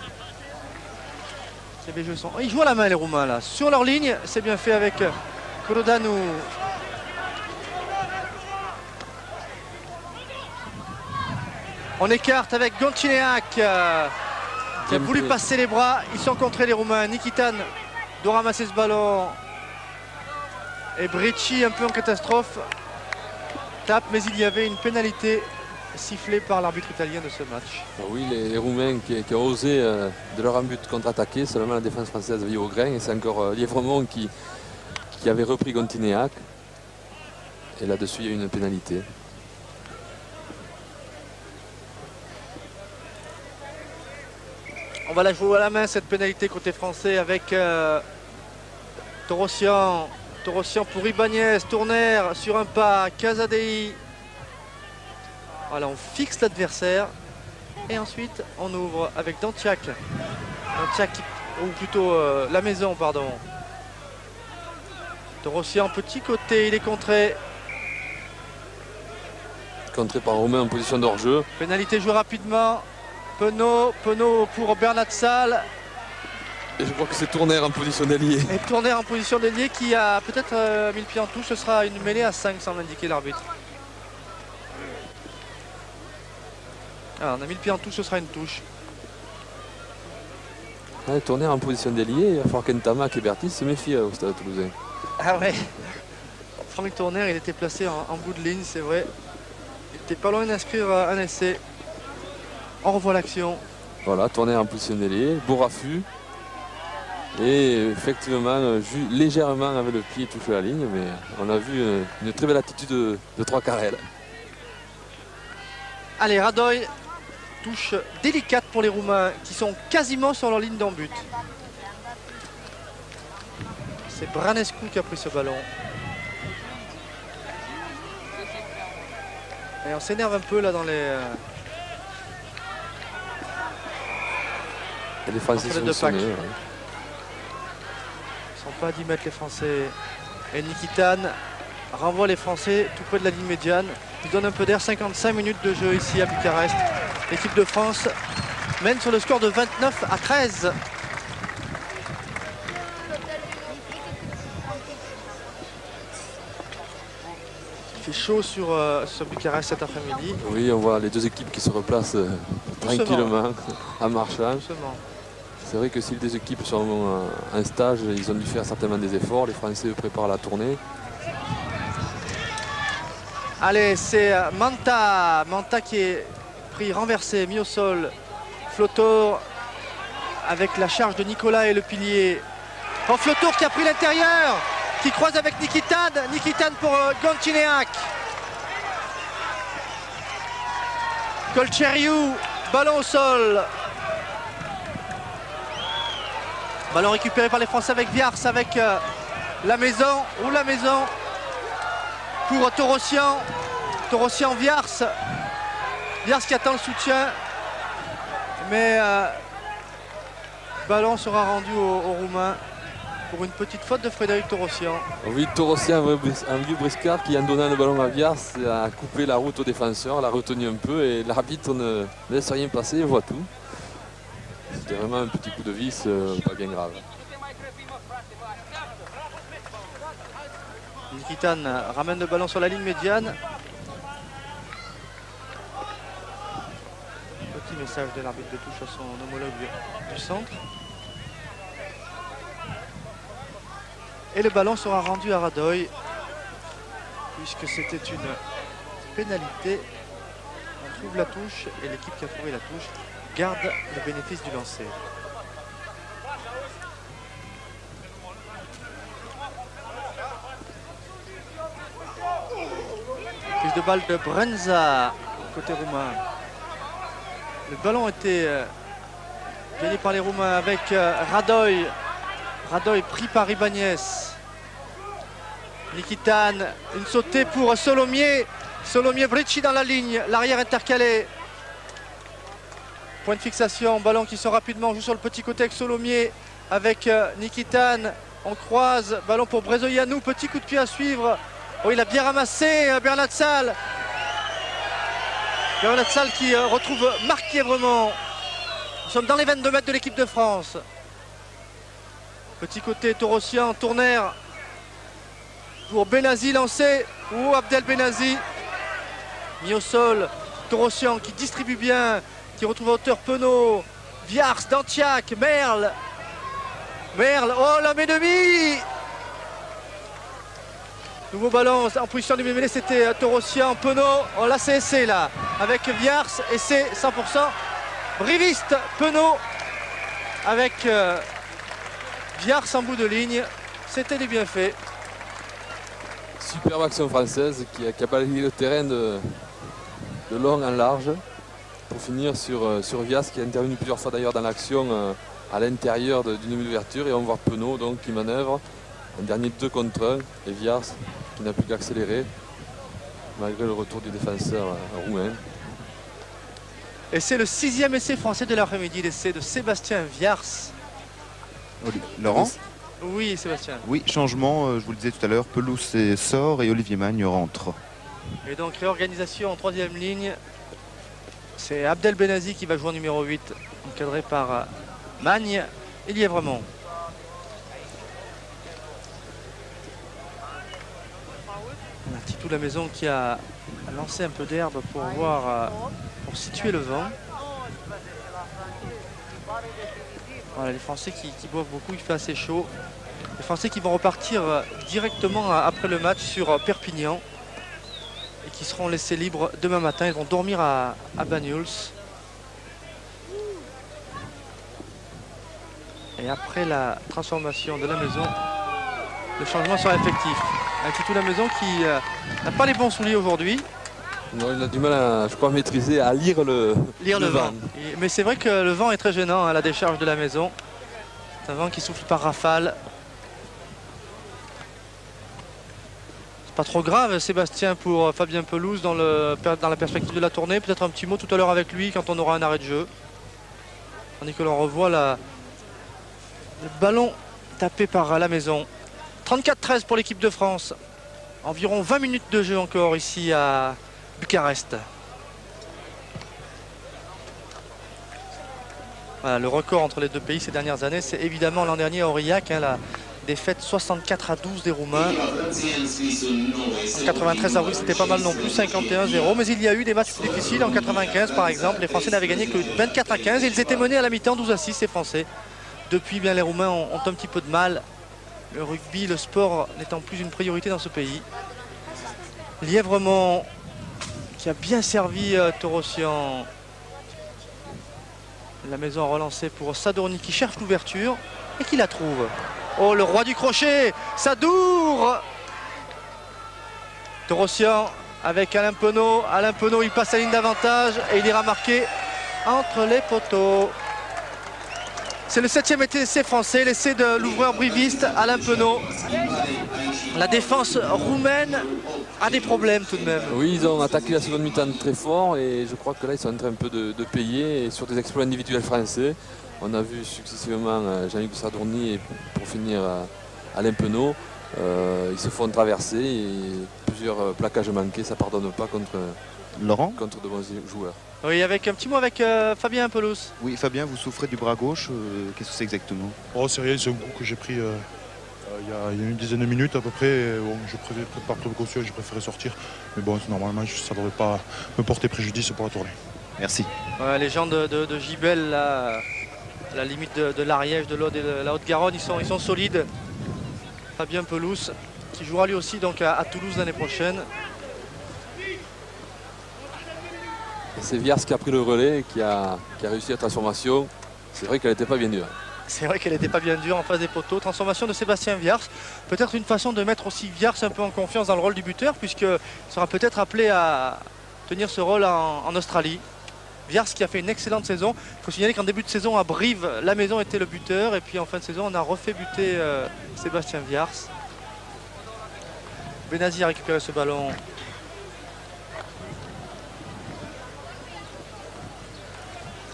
Ils jouent à la main les Roumains là. Sur leur ligne, c'est bien fait avec Crodanu. On écarte avec Goncineac qui a voulu passer les bras. Ils sont contrés les Roumains. Nikitan doit ramasser ce ballon. Et Brici un peu en catastrophe. Tape, mais il y avait une pénalité sifflée par l'arbitre italien de ce match. Oui, les Roumains qui ont osé de leur but contre-attaquer, seulement la défense française vit au grain. Et c'est encore Lièvremont qui avait repris Goncineac. Et là-dessus, il y a eu une pénalité. On va la jouer à la main cette pénalité côté français avec Torossian. Torossian pour Ibanez, Tourner sur un pas, Casadei. Voilà, on fixe l'adversaire. Et ensuite, on ouvre avec Dantiak. Dantiak, ou plutôt la maison, pardon. Torossian, petit côté, il est contré. Contré par Romain en position d'hors-jeu. Pénalité jouée rapidement. Penaud pour Bernat Salle. Et je crois que c'est Tourner en position d'ailier. Et Tourner en position d'ailier qui a peut-être mis le pied en touche. Ce sera une mêlée à 5 sans l'indiquer l'arbitre. Alors, on a mis le pied en touche, ce sera une touche. Ouais, Tourner en position d'ailier, il va falloir qu'Entamac et Bertis se méfient au Stade Toulousain. Ah ouais. Franck Tourner, il était placé en bout de ligne, c'est vrai. Il était pas loin d'inscrire un essai. On revoit l'action. Voilà, Tourner en position d'ailier, beau raffut. Et effectivement, légèrement avec le pied touché la ligne, mais on a vu une très belle attitude de trois carrels. Allez, Radoy, touche délicate pour les Roumains qui sont quasiment sur leur ligne d'en but. C'est Branescu qui a pris ce ballon. Et on s'énerve un peu là dans les... Et les Français sont sonnés, ouais. Ils ne sont pas à 10 mètres les Français. Et Nikitan renvoie les Français tout près de la ligne médiane. Il donne un peu d'air, 55 minutes de jeu ici à Bucarest. L'équipe de France mène sur le score de 29-13. Il fait chaud sur Bucarest cet après-midi. Oui, on voit les deux équipes qui se replacent tranquillement en marchant. C'est vrai que si les deux équipes sont en stage, ils ont dû faire certainement des efforts. Les Français préparent la tournée. Allez, c'est Manta. Manta qui est pris renversé, mis au sol. Flotour avec la charge de Nicolas et le pilier. Oh, Flotour qui a pris l'intérieur, qui croise avec Nikitan. Nikitan pour Goncineac. Colcheriou, ballon au sol. Ballon récupéré par les Français avec Viars, avec la maison, ou la maison pour Torossian. Torossian, Viars. Viars qui attend le soutien. Mais ballon sera rendu aux Roumains pour une petite faute de Frédéric Torossian. Oui, Torossian, un vieux briscard qui en donnant le ballon à Viars a coupé la route au défenseur, l'a retenu un peu et l'arbitre ne laisse rien passer, il voit tout. C'était vraiment un petit coup de vis, pas bien grave. Nikitan ramène le ballon sur la ligne médiane. Petit message de l'arbitre de touche à son homologue du centre. Et le ballon sera rendu à Radoy, puisque c'était une pénalité. On trouve la touche et l'équipe qui a trouvé la touche garde le bénéfice du lancer. Prise de balle de Brenza côté roumain. Le ballon était gagné par les Roumains avec Radoy. Radoy pris par Ibanez. Nikitan, une sautée pour Solomier. Solomier, Brici dans la ligne, l'arrière intercalé. Point de fixation, ballon qui sort rapidement, on joue sur le petit côté avec Solomier, avec Nikitan. On croise, ballon pour Brezoyanou, petit coup de pied à suivre. Oh, il a bien ramassé Bernatsal. Bernatsal qui retrouve Marc Quièvremont. Nous sommes dans les 22 mètres de l'équipe de France. Petit côté Torossian, Tournaire pour Benazi lancé. Ou Abdel Benazi mis au sol. Torossian qui distribue bien, qui retrouve à hauteur Penaud. Viars, Dantiac, Merle. Merle, oh la met demi. Nouveau ballon en position du mêlée, c'était Torossian, Penaud. Oh là c'est essai là, avec Viars, essai 100%. Briviste, Penaud, avec Viars en bout de ligne. C'était du bien fait. Superbe action française qui a balayé le terrain de long en large pour finir sur Vias qui est intervenu plusieurs fois d'ailleurs dans l'action à l'intérieur d'une demi-ouverture et on voit Penaud donc qui manœuvre un dernier 2 contre 1 et Vias qui n'a plus qu'accélérer malgré le retour du défenseur roumain. Et c'est le 6e essai français de l'après-midi, l'essai de Sébastien Viars. Laurent? Oui, Sébastien. Oui, changement, je vous le disais tout à l'heure, Pelouse sort et Olivier Magne rentre. Et donc réorganisation en 3e ligne. C'est Abdel Benazi qui va jouer en numéro 8, encadré par Magne et Lièvremont. On a Titou la maison qui a lancé un peu d'herbe pour voir, pour situer le vent. Voilà, les Français qui boivent beaucoup, il fait assez chaud. Les Français qui vont repartir directement après le match sur Perpignan et qui seront laissés libres demain matin. Ils vont dormir à Banyuls. Et après la transformation de la maison, le changement sera effectif. Avec Titou la maison qui n'a pas les bons souliers aujourd'hui. Non, il a du mal à, je crois, maîtriser, à lire le vent. Mais c'est vrai que le vent est très gênant à la décharge de la maison. C'est un vent qui souffle par rafale. C'est pas trop grave, Sébastien, pour Fabien Pelouse dans la perspective de la tournée. Peut-être un petit mot tout à l'heure avec lui quand on aura un arrêt de jeu. Tandis que l'on revoit le ballon tapé par la maison. 34-13 pour l'équipe de France. Environ 20 minutes de jeu encore ici à Bucarest. Voilà, le record entre les deux pays ces dernières années, c'est évidemment l'an dernier à Aurillac, la défaite 64-12 des Roumains. En 93 avril, c'était pas mal non plus, 51-0. Mais il y a eu des matchs plus difficiles. En 95, par exemple, les Français n'avaient gagné que 24-15. Et ils étaient menés à la mi-temps 12-6, ces Français. Depuis, bien, les Roumains ont un petit peu de mal. Le rugby, le sport n'étant plus une priorité dans ce pays. Lièvremont qui a bien servi Torossian. La maison a relancé pour Sadorni qui cherche l'ouverture et qui la trouve. Oh, le roi du crochet, Sadour. Torossian avec Alain Penaud. Alain Penaud, il passe la ligne d'avantage et il ira marquer entre les poteaux. C'est le 7e essai français, l'essai de l'ouvreur briviste Alain Penaud. La défense roumaine a des problèmes tout de même. Oui, ils ont attaqué la seconde mi-temps très fort et je crois que là ils sont en train un peu de payer et sur des exploits individuels français. On a vu successivement Jean-Luc Sadorni et pour finir Alain Penaud. Ils se font traverser et plusieurs plaquages manqués, ça ne pardonne pas contre de bons joueurs. Oui, avec un petit mot avec Fabien Pelouse. Oui, Fabien, vous souffrez du bras gauche. Qu'est-ce que c'est exactement? Oh, c'est rien, c'est un coup que j'ai pris il y a une dizaine de minutes à peu près. Bon, par précaution, j'ai préféré sortir. Mais bon, normalement, ça ne devrait pas me porter préjudice pour la tournée. Merci. Ouais, les gens de Gibel, là, à la limite de l'Ariège, de l'Aude et de la Haute-Garonne, ils sont solides. Fabien Pelouse, qui jouera lui aussi donc à Toulouse l'année prochaine. C'est Viars qui a pris le relais et qui a réussi la transformation. C'est vrai qu'elle n'était pas bien dure. C'est vrai qu'elle n'était pas bien dure en face des poteaux. Transformation de Sébastien Viars. Peut-être une façon de mettre aussi Viars un peu en confiance dans le rôle du buteur, puisqu'il sera peut-être appelé à tenir ce rôle en Australie. Viars qui a fait une excellente saison. Il faut signaler qu'en début de saison à Brive, la maison était le buteur. Et puis en fin de saison, on a refait buter Sébastien Viars. Benazi a récupéré ce ballon.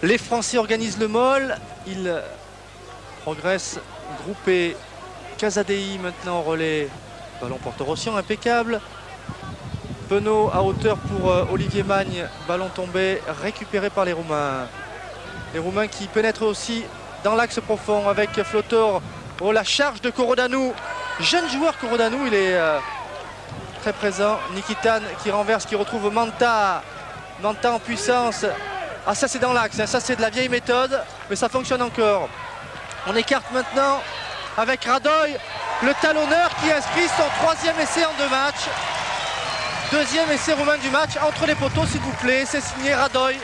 Les Français organisent le molle. Ils progressent groupés Casadei maintenant au relais. Ballon Porte-Rossian, impeccable. Penaud à hauteur pour Olivier Magne. Ballon tombé, récupéré par les Roumains. Les Roumains qui pénètrent aussi dans l'axe profond avec Flotor. Oh, la charge de Corodanou. Jeune joueur Corodanou, il est très présent. Nikitan qui renverse, qui retrouve Manta. Manta en puissance. Ah, ça c'est dans l'axe, hein. Ça c'est de la vieille méthode, mais ça fonctionne encore. On écarte maintenant avec Radoy, le talonneur qui inscrit son 3e essai en 2 matchs. 2e essai roumain du match, entre les poteaux s'il vous plaît, c'est signé Radoy.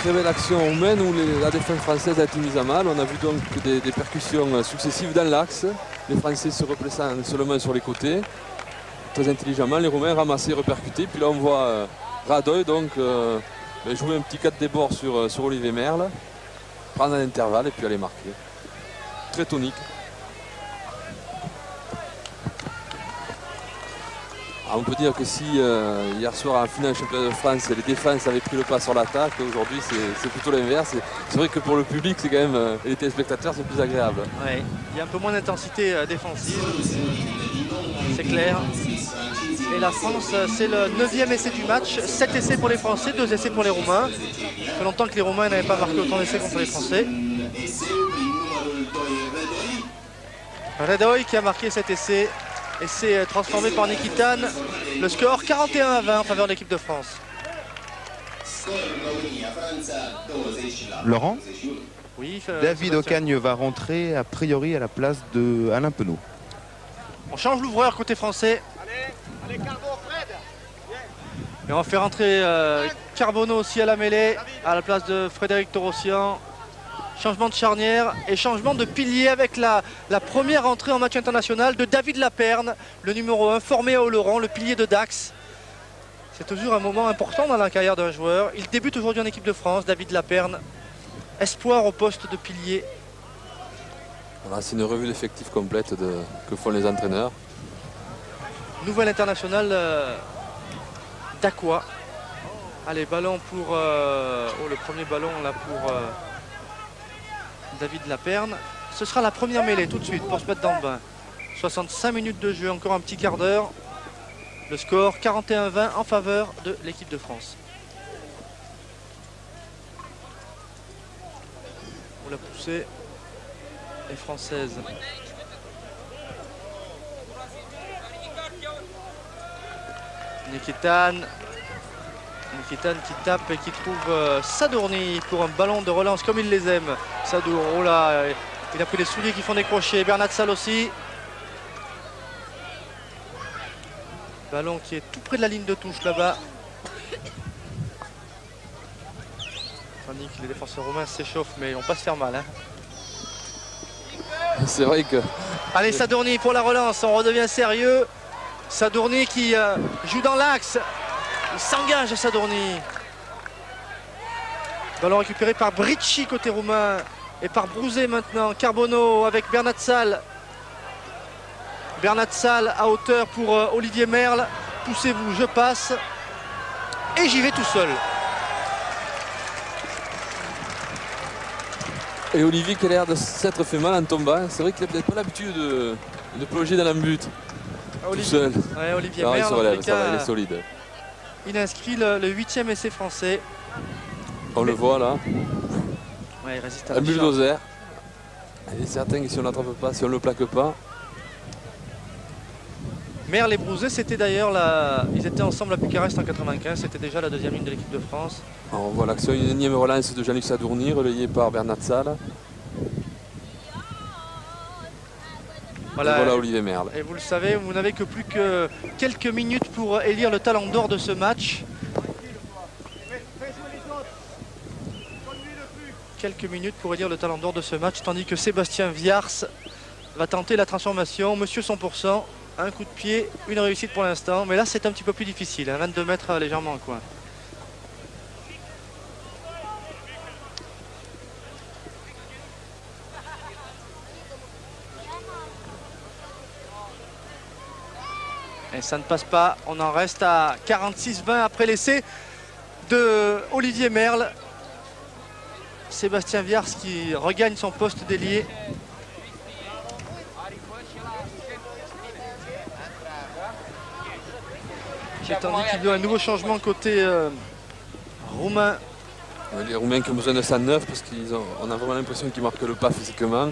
Très belle action roumaine où la défense française a été mise à mal. On a vu donc des percussions successives dans l'axe. Les Français se replaçant seulement sur les côtés. Très intelligemment, les Roumains ramassaient, repercutés. Puis là on voit Radoy donc jouer un petit 4 débord sur Olivier Merle. Prendre un intervalle et puis aller marquer. Très tonique. Alors on peut dire que si hier soir en finale championnat de France les défenses avaient pris le pas sur l'attaque, aujourd'hui c'est plutôt l'inverse. C'est vrai que pour le public c'est quand même et les téléspectateurs c'est plus agréable. Ouais, il y a un peu moins d'intensité défensive, c'est clair. Et la France, c'est le 9e essai du match, 7 essais pour les Français, 2 essais pour les Roumains. Ça fait longtemps que les Roumains n'avaient pas marqué autant d'essais contre les Français. Radoy qui a marqué cet essai. Essai transformé par Nikitan. Le score 41-20 en faveur de l'équipe de France. Laurent, oui, David Ocagne va rentrer a priori à la place de Alain Penaud. On change l'ouvreur côté français. Et on fait rentrer Carbonneau aussi à la mêlée, à la place de Frédéric Torossian. Changement de charnière et changement de pilier avec la première entrée en match international de David Laperne, le numéro 1, formé à Oloron, le pilier de Dax. C'est toujours un moment important dans la carrière d'un joueur. Il débute aujourd'hui en équipe de France, David Laperne, espoir au poste de pilier. Voilà, c'est une revue d'effectifs complète que font les entraîneurs. Nouvelle internationale d'Aqua. Allez, ballon pour... le premier ballon là pour... David Laperne. Ce sera la première mêlée tout de suite pour se mettre dans le bain. 65 minutes de jeu, encore un petit quart d'heure. Le score 41-20 en faveur de l'équipe de France. Pour la poussée est française. Nikitan qui tape et qui trouve Sadourny pour un ballon de relance comme il les aime. Sadour, oh là, il a pris les souliers qui font décrocher. Bernatsal aussi. Ballon qui est tout près de la ligne de touche là-bas. Tandis que les défenseurs roumains s'échauffent, mais ils vont pas se faire mal. Hein. C'est vrai que... Allez, Sadourny pour la relance, on redevient sérieux. Sadourny qui joue dans l'axe. Il s'engage, Sadourny. Ballon récupéré par Bricci côté roumain et par Brouzé maintenant. Carbonneau avec Bernatsal. Bernatsal à hauteur pour Olivier Merle. Poussez-vous, je passe. Et j'y vais tout seul. Et Olivier qui a l'air de s'être fait mal en tombant. C'est vrai qu'il n'a peut-être pas l'habitude de plonger dans la but. Tout seul. Ouais, Olivier Alors, Merle, il se relève, ça va, il est solide. Il inscrit le 8e essai français. On le voit là. Ouais, il résiste à un bulldozer. Il est certain que si on ne l'attrape pas, si on ne le plaque pas. Merle et Brouzé, c'était d'ailleurs ils étaient ensemble à Bucarest en 95. C'était déjà la 2e ligne de l'équipe de France. Alors, on voit l'action, une énième relance de Jean-Luc Sadourny, relayée par Bernatsal. Voilà Olivier Merle. Et vous le savez, vous n'avez que plus que quelques minutes pour élire le talent d'or de ce match. Quelques minutes pour élire le talent d'or de ce match, tandis que Sébastien Viars va tenter la transformation. Monsieur 100%, un coup de pied, une réussite pour l'instant. Mais là, c'est un petit peu plus difficile, hein, 22 mètres légèrement en coin. Et ça ne passe pas, on en reste à 46-20 après l'essai de Olivier Merle. Sébastien Viars qui regagne son poste d'ailier. J'ai entendu qu'il y a un nouveau changement côté roumain. Les Roumains qui ont besoin de 109 parce qu'on a vraiment l'impression qu'ils marquent le pas physiquement,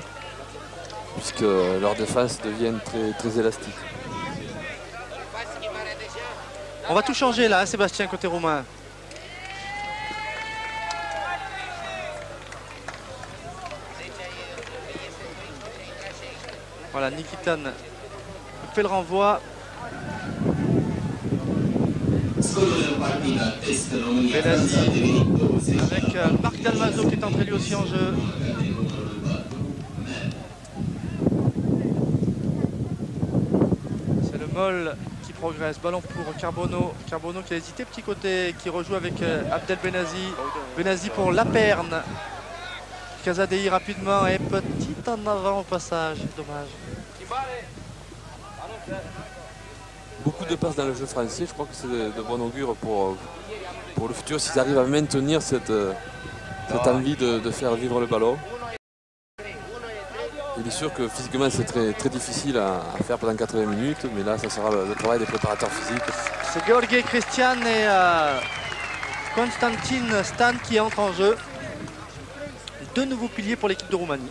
puisque leur défense devient très élastique. On va tout changer là, hein, Sébastien, côté roumain. Voilà, Nikitan fait le renvoi. Benazzi avec Marc Dalmazo qui est entré lui aussi en jeu. C'est le Moll qui progresse. Ballon pour Carbonneau. Carbonneau qui a hésité, petit côté, qui rejoue avec Abdel Benazzi. Benazzi pour Laperne. Casadei rapidement et petit en avant au passage. Dommage. Beaucoup de passes dans le jeu français, je crois que c'est de bon augure pour le futur s'ils arrivent à maintenir cette envie de faire vivre le ballon. Il est sûr que physiquement c'est très difficile à faire pendant 80 minutes, mais là ça sera le travail des préparateurs physiques. C'est Gheorghe Christian et Constantin Stan qui entrent en jeu. Deux nouveaux piliers pour l'équipe de Roumanie.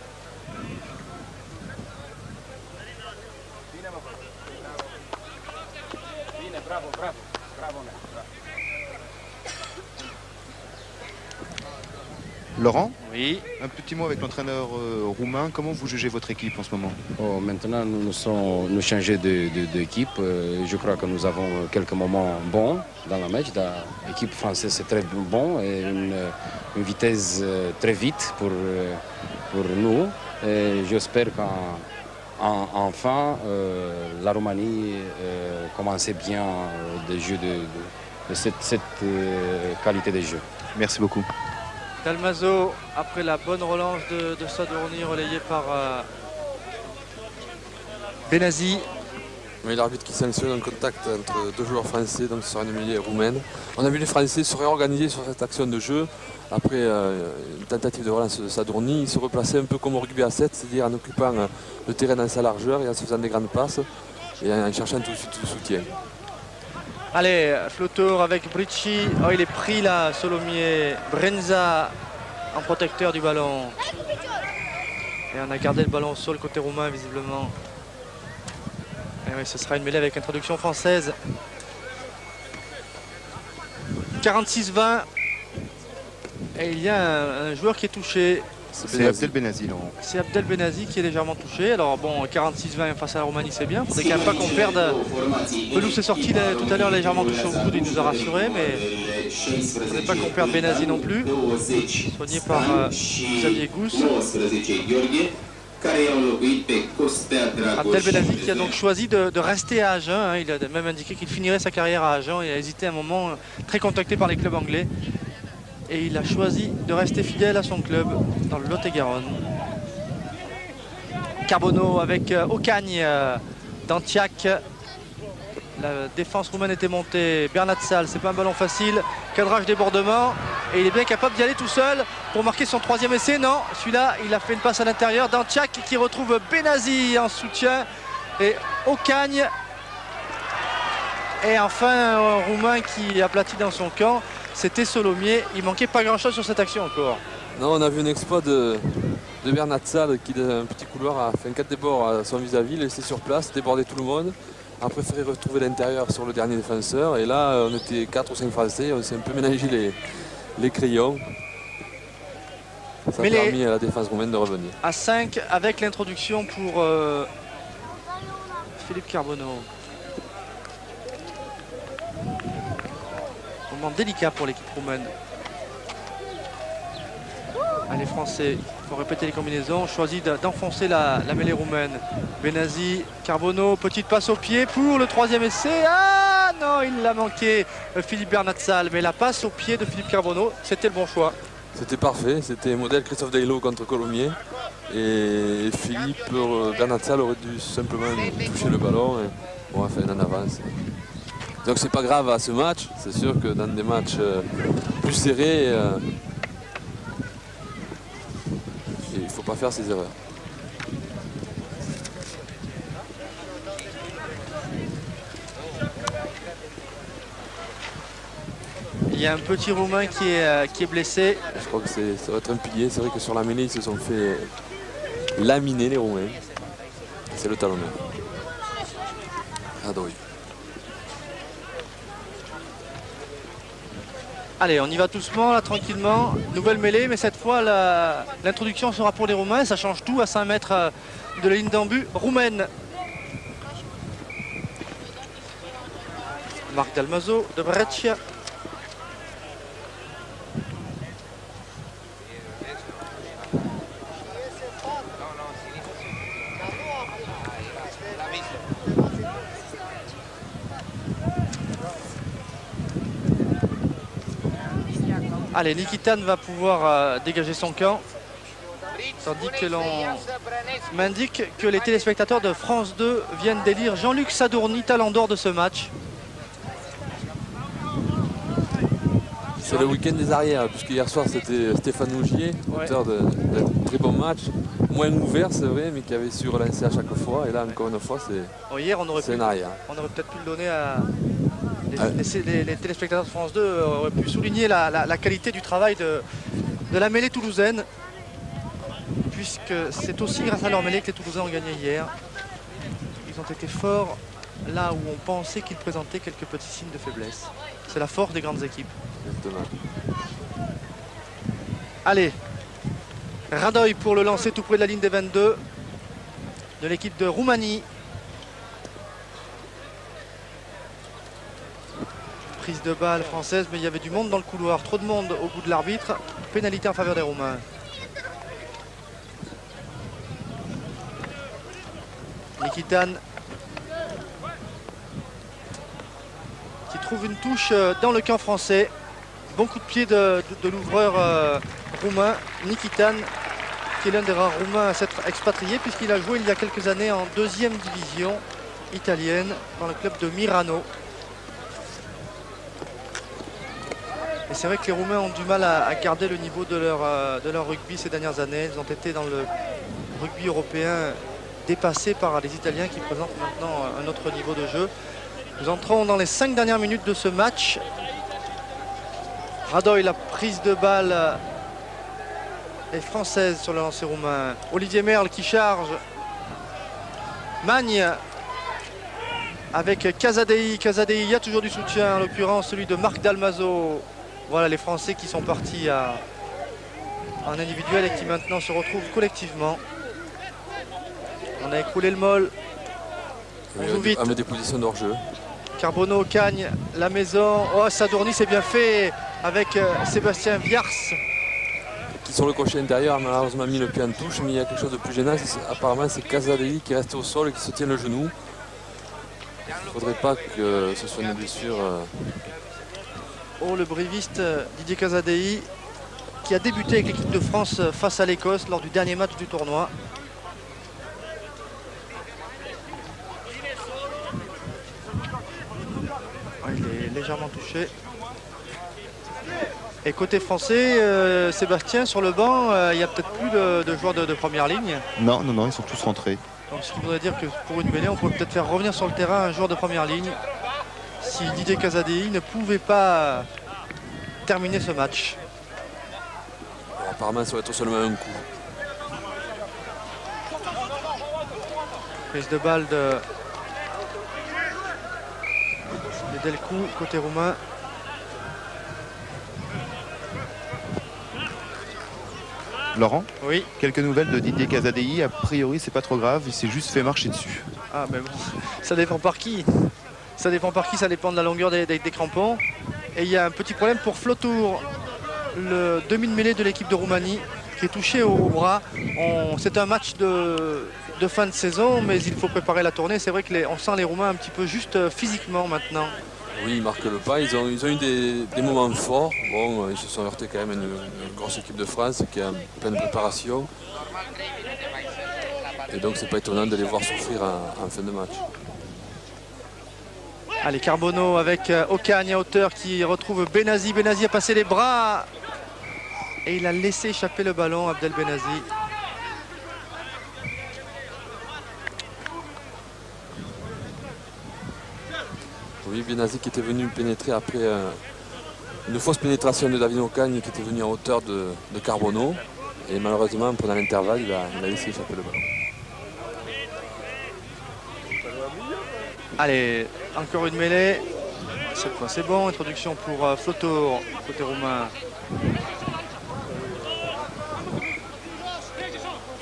Laurent, oui. Un petit mot avec l'entraîneur roumain. Comment vous jugez votre équipe en ce moment? Maintenant, nous changeons d'équipe. Je crois que nous avons quelques moments bons dans le match. L'équipe française c'est très bon et une vitesse très vite pour nous. J'espère qu'enfin la Roumanie commençait bien de jeu de cette qualité de jeu. Merci beaucoup. Dalmazo, après la bonne relance de Sadourny, relayé par Benazzi. Oui, l'arbitre qui sanctionne un contact entre deux joueurs français, donc ce sera une mêlée roumaine. On a vu les Français se réorganiser sur cette action de jeu. Après une tentative de relance de Sadourny, ils se replaçaient un peu comme au rugby à 7, c'est-à-dire en occupant le terrain dans sa largeur et en se faisant des grandes passes et en cherchant tout de suite le soutien. Allez, flotteur avec Bricci. Oh, il est pris là, Solomier. Brenza en protecteur du ballon. Et on a gardé le ballon au sol côté roumain visiblement. Et oui, ce sera une mêlée avec introduction française. 46-20. Et il y a un joueur qui est touché. C'est Abdel Benazzi, Laurent. C'est Abdel Benazzi qui est légèrement touché. Alors bon, 46-20 face à la Roumanie, c'est bien. Il ne faudrait quand même pas qu'on perde. Pelou s'est sorti tout à l'heure légèrement touché au coude, il nous a rassuré, mais il ne faudrait pas qu'on perde Benazzi non plus. Soigné par Xavier Gousse. Abdel Benazzi qui a donc choisi de rester à Agen. Hein. Il a même indiqué qu'il finirait sa carrière à Agen. Il a hésité un moment, très contacté par les clubs anglais. Et il a choisi de rester fidèle à son club dans le Lot-et-Garonne. Carbonneau avec Ocagne, Dantiak. La défense roumaine était montée. Bernat Sal, c'est pas un ballon facile. Cadrage débordement. Et il est bien capable d'y aller tout seul pour marquer son troisième essai. Non, celui-là, il a fait une passe à l'intérieur. Dantiak qui retrouve Benazzi en soutien. Et Ocagne. Et enfin, un Roumain qui aplatit dans son camp. C'était Solomier, il manquait pas grand chose sur cette action encore. Non, on a vu un exploit de Bernat Sal qui d'un petit couloir a fait un 4 débords à son vis-à-vis, laissé sur place, débordé tout le monde, a préféré retrouver l'intérieur sur le dernier défenseur et là on était 4 ou 5 Français, on s'est un peu mélangé les crayons. Ça a permis à la défense roumaine de revenir. À 5 avec l'introduction pour Philippe Carbonneau. Moment délicat pour l'équipe roumaine. Allez, Français, il faut répéter les combinaisons. Choisit d'enfoncer la mêlée roumaine. Benazzi, Carbonneau, petite passe au pied pour le troisième essai. Ah non, il l'a manqué, Philippe Bernat Sal. Mais la passe au pied de Philippe Carbonneau, c'était le bon choix. C'était parfait, c'était modèle Christophe Daillo contre Colomiers. Et Philippe Bernat Sal aurait dû simplement toucher le ballon. Et bon, enfin, il en avance. Donc c'est pas grave à ce match, c'est sûr que dans des matchs plus serrés, faut pas faire ces erreurs. Il y a un petit Roumain qui est blessé. Je crois que ça va être un pilier. C'est vrai que sur la mêlée, ils se sont fait laminer les Roumains. C'est le talonneur. Radoy. Allez, on y va doucement, là, tranquillement. Nouvelle mêlée, mais cette fois, l'introduction sera pour les Roumains. Ça change tout à 5 mètres de la ligne d'en-but roumaine. Marc Dalmaso de Brescia. Allez, Nikitan va pouvoir dégager son camp. Tandis que l'on m'indique que les téléspectateurs de France 2 viennent d'élire Jean-Luc Sadourny talent d'or de ce match. C'est le week-end des arrières, puisque hier soir c'était Stéphane Ougier, auteur d'un très bon match. Moins ouvert, c'est vrai, mais qui avait su relancer à chaque fois. Et là, encore une fois, c'est un arrière. On aurait peut-être pu le donner à... Les téléspectateurs de France 2 auraient pu souligner la qualité du travail de la mêlée toulousaine, puisque c'est aussi grâce à leur mêlée que les Toulousains ont gagné hier. Ils ont été forts là où on pensait qu'ils présentaient quelques petits signes de faiblesse. C'est la force des grandes équipes. Exactement. Allez, Radoy pour le lancer tout près de la ligne des 22 de l'équipe de Roumanie. Prise de balle française, mais il y avait du monde dans le couloir. Trop de monde au bout de l'arbitre. Pénalité en faveur des Roumains. Nikitan qui trouve une touche dans le camp français. Bon coup de pied de l'ouvreur roumain. Nikitan, qui est l'un des rares Roumains à s'être expatrié, puisqu'il a joué il y a quelques années en 2e division italienne dans le club de Mirano. Et c'est vrai que les Roumains ont du mal à garder le niveau de leur rugby ces dernières années. Ils ont été dans le rugby européen dépassés par les Italiens qui présentent maintenant un autre niveau de jeu. Nous entrons dans les 5 dernières minutes de ce match. Radoy, la prise de balle est française sur le lancer roumain. Olivier Merle qui charge. Magne avec Casadei. Casadei, il y a toujours du soutien, en l'occurrence celui de Marc Dalmaso. Voilà les Français qui sont partis en individuel et qui maintenant se retrouvent collectivement. On a écroulé le molle. On joue vite. Avec des positions d'hors-jeu. Carbonneau, Cagne, la maison. Oh, Sadourny, c'est bien fait avec Sébastien Viars. Qui sur le crochet intérieur a malheureusement mis le pied en touche, mais il y a quelque chose de plus gênant. Apparemment, c'est Casadei qui est resté au sol et qui se tient le genou. Il ne faudrait pas que ce soit une blessure. Oh, le bréviste Didier Casadei qui a débuté avec l'équipe de France face à l'Écosse lors du dernier match du tournoi. Il est légèrement touché. Et côté français, Sébastien, sur le banc, il n'y a peut-être plus de joueurs de première ligne. Non, ils sont tous rentrés. Donc, ce qui voudrait dire que pour une mêlée, on pourrait peut-être faire revenir sur le terrain un joueur de première ligne si Didier Casadei ne pouvait pas terminer ce match. Bon, apparemment, ça va être seulement un coup. Prise de balle de Delcou, côté roumain. Laurent ? Oui. Quelques nouvelles de Didier Casadei. A priori, c'est pas trop grave. Il s'est juste fait marcher dessus. Ah, mais bon, ça dépend par qui. Ça dépend par qui, ça dépend de la longueur des crampons. Et il y a un petit problème pour Flotour, le demi de mêlée de l'équipe de Roumanie, qui est touché au bras. C'est un match de fin de saison, mais il faut préparer la tournée. C'est vrai qu'on sent les Roumains un petit peu juste physiquement maintenant. Oui, ils marquent le pas. Ils ont eu des moments forts. Bon, ils se sont heurtés quand même à une grosse équipe de France qui est en pleine préparation. Et donc, c'est pas étonnant de les voir souffrir en fin de match. Allez, Carbonneau avec Ocagne à hauteur qui retrouve Benazi. Benazi a passé les bras et il a laissé échapper le ballon, Abdel Benazi. Oui, Benazzi qui était venu pénétrer après une fausse pénétration de David Ocagne qui était venu en hauteur de Carbonneau. Et malheureusement, pendant l'intervalle, il a laissé échapper le ballon. Allez, encore une mêlée. Cette fois c'est bon. Introduction pour Flotour, côté roumain.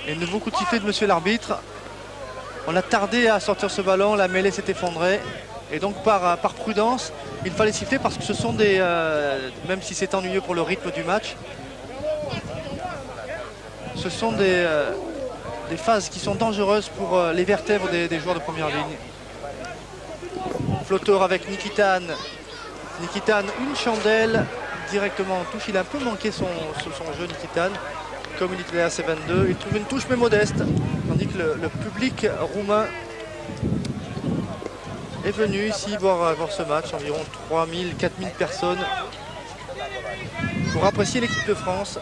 Et nouveau coup de sifflet de monsieur l'arbitre. On a tardé à sortir ce ballon, la mêlée s'est effondrée. Et donc par prudence, il fallait siffler parce que ce sont des... même si c'est ennuyeux pour le rythme du match, ce sont des phases qui sont dangereuses pour les vertèbres des joueurs de première ligne. Flotour avec Nikitan. Nikitan, une chandelle directement en touche. Il a un peu manqué son jeu, Nikitan. Comme il était à C22, il trouve une touche mais modeste. Tandis que le public roumain est venu ici voir ce match. Environ 3000, 4000 personnes pour apprécier l'équipe de France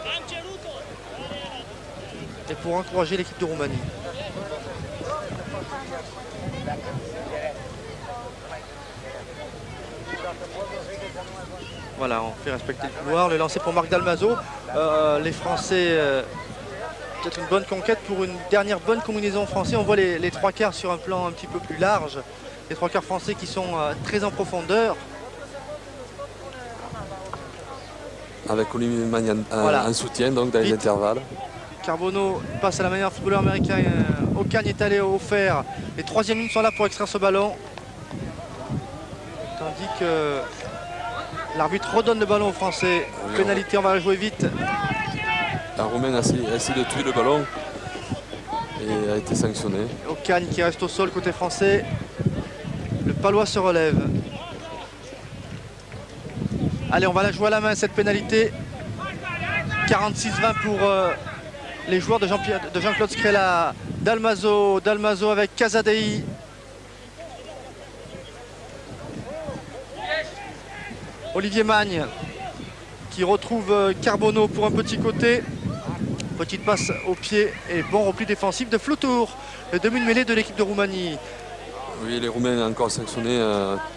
et pour encourager l'équipe de Roumanie. Voilà, on fait respecter le couloir. Le lancer pour Marc Dalmazo. Les Français, peut-être une bonne conquête pour une dernière bonne combinaison française. On voit les trois quarts sur un plan un petit peu plus large. Les trois quarts français qui sont très en profondeur. Avec Olivier Magnan Voilà. en soutien donc dans les intervalles. Carbonneau passe à la manière footballeur américain. Ocagne est allé au fer. Les troisièmes lignes sont là pour extraire ce ballon. Tandis que l'arbitre redonne le ballon aux Français. Oui, pénalité, on va la jouer vite. La Roumaine a essayé de tuer le ballon et a été sanctionné. Ocagne qui reste au sol côté français. Le Palois se relève. Allez, on va la jouer à la main cette pénalité. 46-20 pour les joueurs de Jean-Claude Scrella. Dalmazo avec Casadei. Olivier Magne qui retrouve Carbonneau pour un petit côté. Petite passe au pied et bon repli défensif de Flotour. Le demi-mêlée de l'équipe de Roumanie. Oui, les Roumains encore sanctionnés,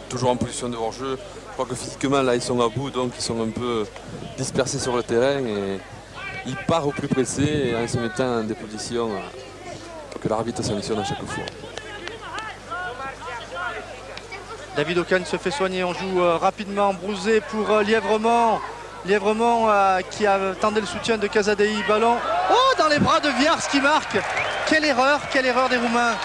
toujours en position de hors-jeu. Je crois que physiquement là ils sont à bout, donc ils sont un peu dispersés sur le terrain et ils partent au plus pressé et en se mettant en des positions que l'arbitre sanctionne à chaque fois. David Ocagne se fait soigner, on joue rapidement, Brouzé pour Lièvremont. Lièvremont qui attendait le soutien de Casadei, ballon. Oh, dans les bras de Viars qui marque. Quelle erreur des Roumains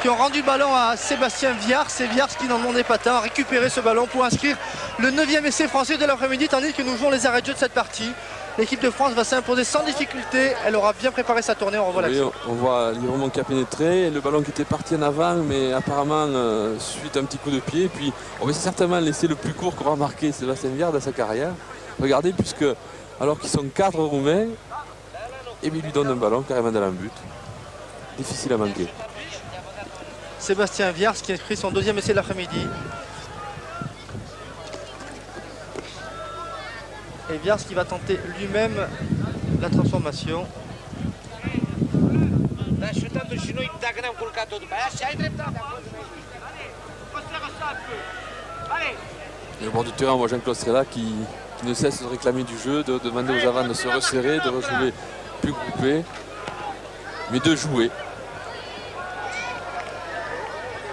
qui ont rendu le ballon à Sébastien Viars. C'est Viars qui n'en demandait pas tant, a récupéré ce ballon pour inscrire le 9e essai français de l'après-midi, tandis que nous jouons les arrêts de jeu de cette partie. L'équipe de France va s'imposer sans difficulté. Elle aura bien préparé sa tournée. On revoit l'action. On voit Lièvremont qui a pénétré. Le ballon qui était parti en avant, mais apparemment, suite à un petit coup de pied. Puis on va certainement laisser le plus court qu'aura marqué Sébastien Viard dans sa carrière. Regardez, puisque alors qu'ils sont 4 Roumains, et il lui donne un ballon carrément dans le but. Difficile à manquer. Sébastien Viars qui a inscrit son 2e essai de l'après-midi. Et Viars qui va tenter lui-même la transformation. Et au bord du terrain, on voit Jean-Claude Scrella qui ne cesse de réclamer du jeu, de demander aux avants de se resserrer, de rejouer plus groupé, mais de jouer.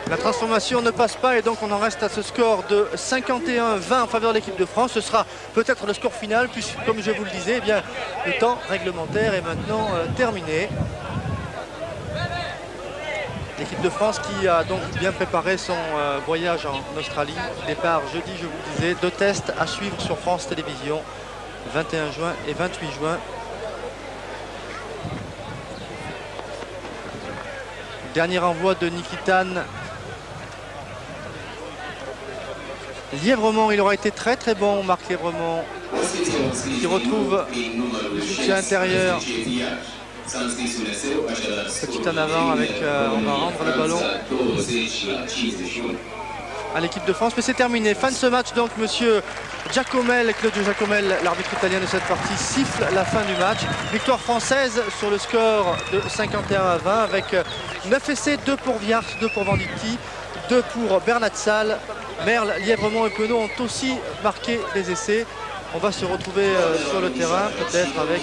La transformation ne passe pas et donc on en reste à ce score de 51-20 en faveur de l'équipe de France. Ce sera peut-être le score final puisque, comme je vous le disais, eh bien, le temps réglementaire est maintenant terminé. L'équipe de France qui a donc bien préparé son voyage en Australie. Départ jeudi, je vous le disais, 2 tests à suivre sur France Télévisions, 21 juin et 28 juin. Dernier envoi de Nikitan. Lièvremont, il aura été très très bon, Marc Lièvremont, qui retrouve le soutien intérieur. Petit en avant avec, on va rendre le ballon à l'équipe de France, mais c'est terminé. Fin de ce match donc, monsieur Giacomel, Claudio Giacomel, l'arbitre italien de cette partie, siffle la fin du match. Victoire française sur le score de 51-20 avec 9 essais, 2 pour Viars, 2 pour Venditti, 2 pour Bernat Sall. Merle, Lièvremont et Penaud ont aussi marqué des essais. On va se retrouver sur le terrain, peut-être avec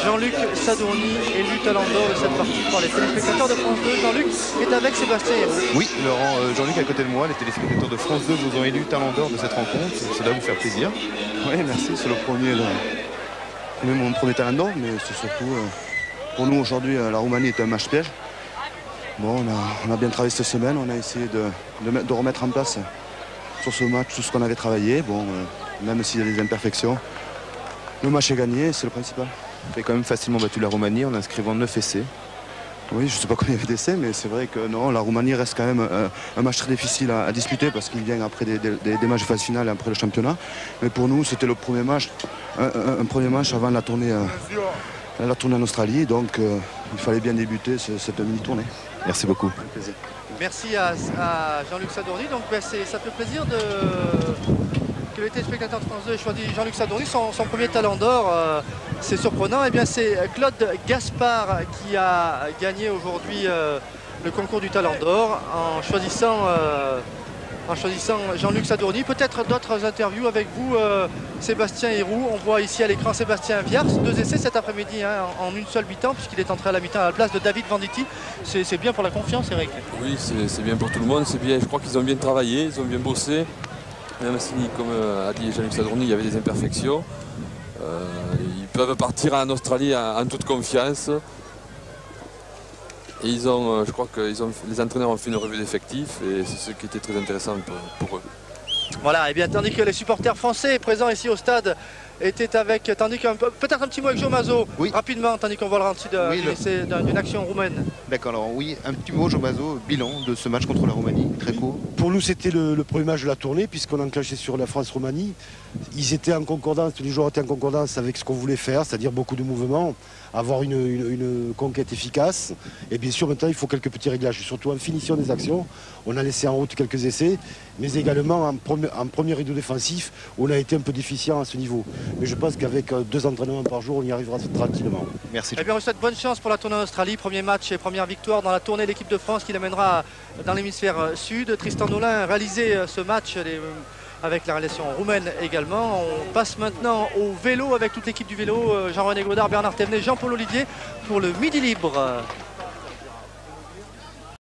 Jean-Luc Sadourny, élu talent d'or de cette partie par les téléspectateurs de France 2. Jean-Luc est avec Sébastien Héroux. Oui, Laurent, Jean-Luc est à côté de moi. Les téléspectateurs de France 2 vous ont élu talent d'or de cette rencontre. Ça doit vous faire plaisir. Oui, merci. C'est mon premier talent d'or, mais c'est surtout pour nous aujourd'hui, la Roumanie est un match piège. Bon, on a bien travaillé cette semaine. On a essayé de remettre en place sur ce match tout ce qu'on avait travaillé. Bon, même s'il y a des imperfections, le match est gagné, c'est le principal. Vous avez quand même facilement battu la Roumanie en inscrivant 9 essais. Oui, je ne sais pas combien il y avait d'essais, mais c'est vrai que non, la Roumanie reste quand même un match très difficile à disputer parce qu'il vient après des matchs de phase finale et après le championnat. Mais pour nous, c'était le premier match, un premier match avant la tournée en Australie. Donc il fallait bien débuter cette mini-tournée. Merci beaucoup. Merci à Jean-Luc Sadourny. Donc ça fait plaisir que les téléspectateurs de France 2 aient choisi Jean-Luc Sadourny, son premier talent d'or. C'est surprenant. Et bien c'est Claude Gaspard qui a gagné aujourd'hui le concours du talent d'or en choisissant Jean-Luc Sadourny. Peut-être d'autres interviews avec vous, Sébastien Héroux. On voit ici à l'écran Sébastien Viars, 2 essais cet après-midi en une seule mi-temps, puisqu'il est entré à la mi-temps à la place de David Venditti. C'est bien pour la confiance, Eric. Oui, c'est bien pour tout le monde. C'est bien. Je crois qu'ils ont bien travaillé, ils ont bien bossé. Même si, comme a dit Jean-Luc Sadourny, il y avait des imperfections. Ils peuvent partir en Australie en toute confiance. Et je crois que les entraîneurs ont fait une revue d'effectifs et c'est ce qui était très intéressant pour eux. Voilà, et bien tandis que les supporters français présents ici au stade étaient avec, peut-être un petit mot avec Jo Mazo, oui. Rapidement, tandis qu'on voit le ralenti d'une action roumaine. D'accord, alors oui, un petit mot Jo Mazo, bilan de ce match contre la Roumanie, très court. Pour nous, c'était le premier match de la tournée, puisqu'on a enclenché sur la France-Roumanie. Ils étaient en concordance, tous les joueurs étaient en concordance avec ce qu'on voulait faire, c'est-à-dire beaucoup de mouvements, avoir une conquête efficace. Et bien sûr, maintenant, il faut quelques petits réglages, surtout en finition des actions. On a laissé en route quelques essais, mais également en premier rideau défensif, on a été un peu déficient à ce niveau. Mais je pense qu'avec 2 entraînements par jour, on y arrivera tranquillement. Merci. Eh bien, on vous souhaite bonne chance pour la tournée en Australie. Premier match et première victoire dans la tournée de l'équipe de France qui l'amènera dans l'hémisphère sud. Tristan Nolin a réalisé ce match avec la relation roumaine également. On passe maintenant au vélo avec toute l'équipe du vélo. Jean-René Godard, Bernard Thévenet, Jean-Paul Olivier pour le Midi Libre.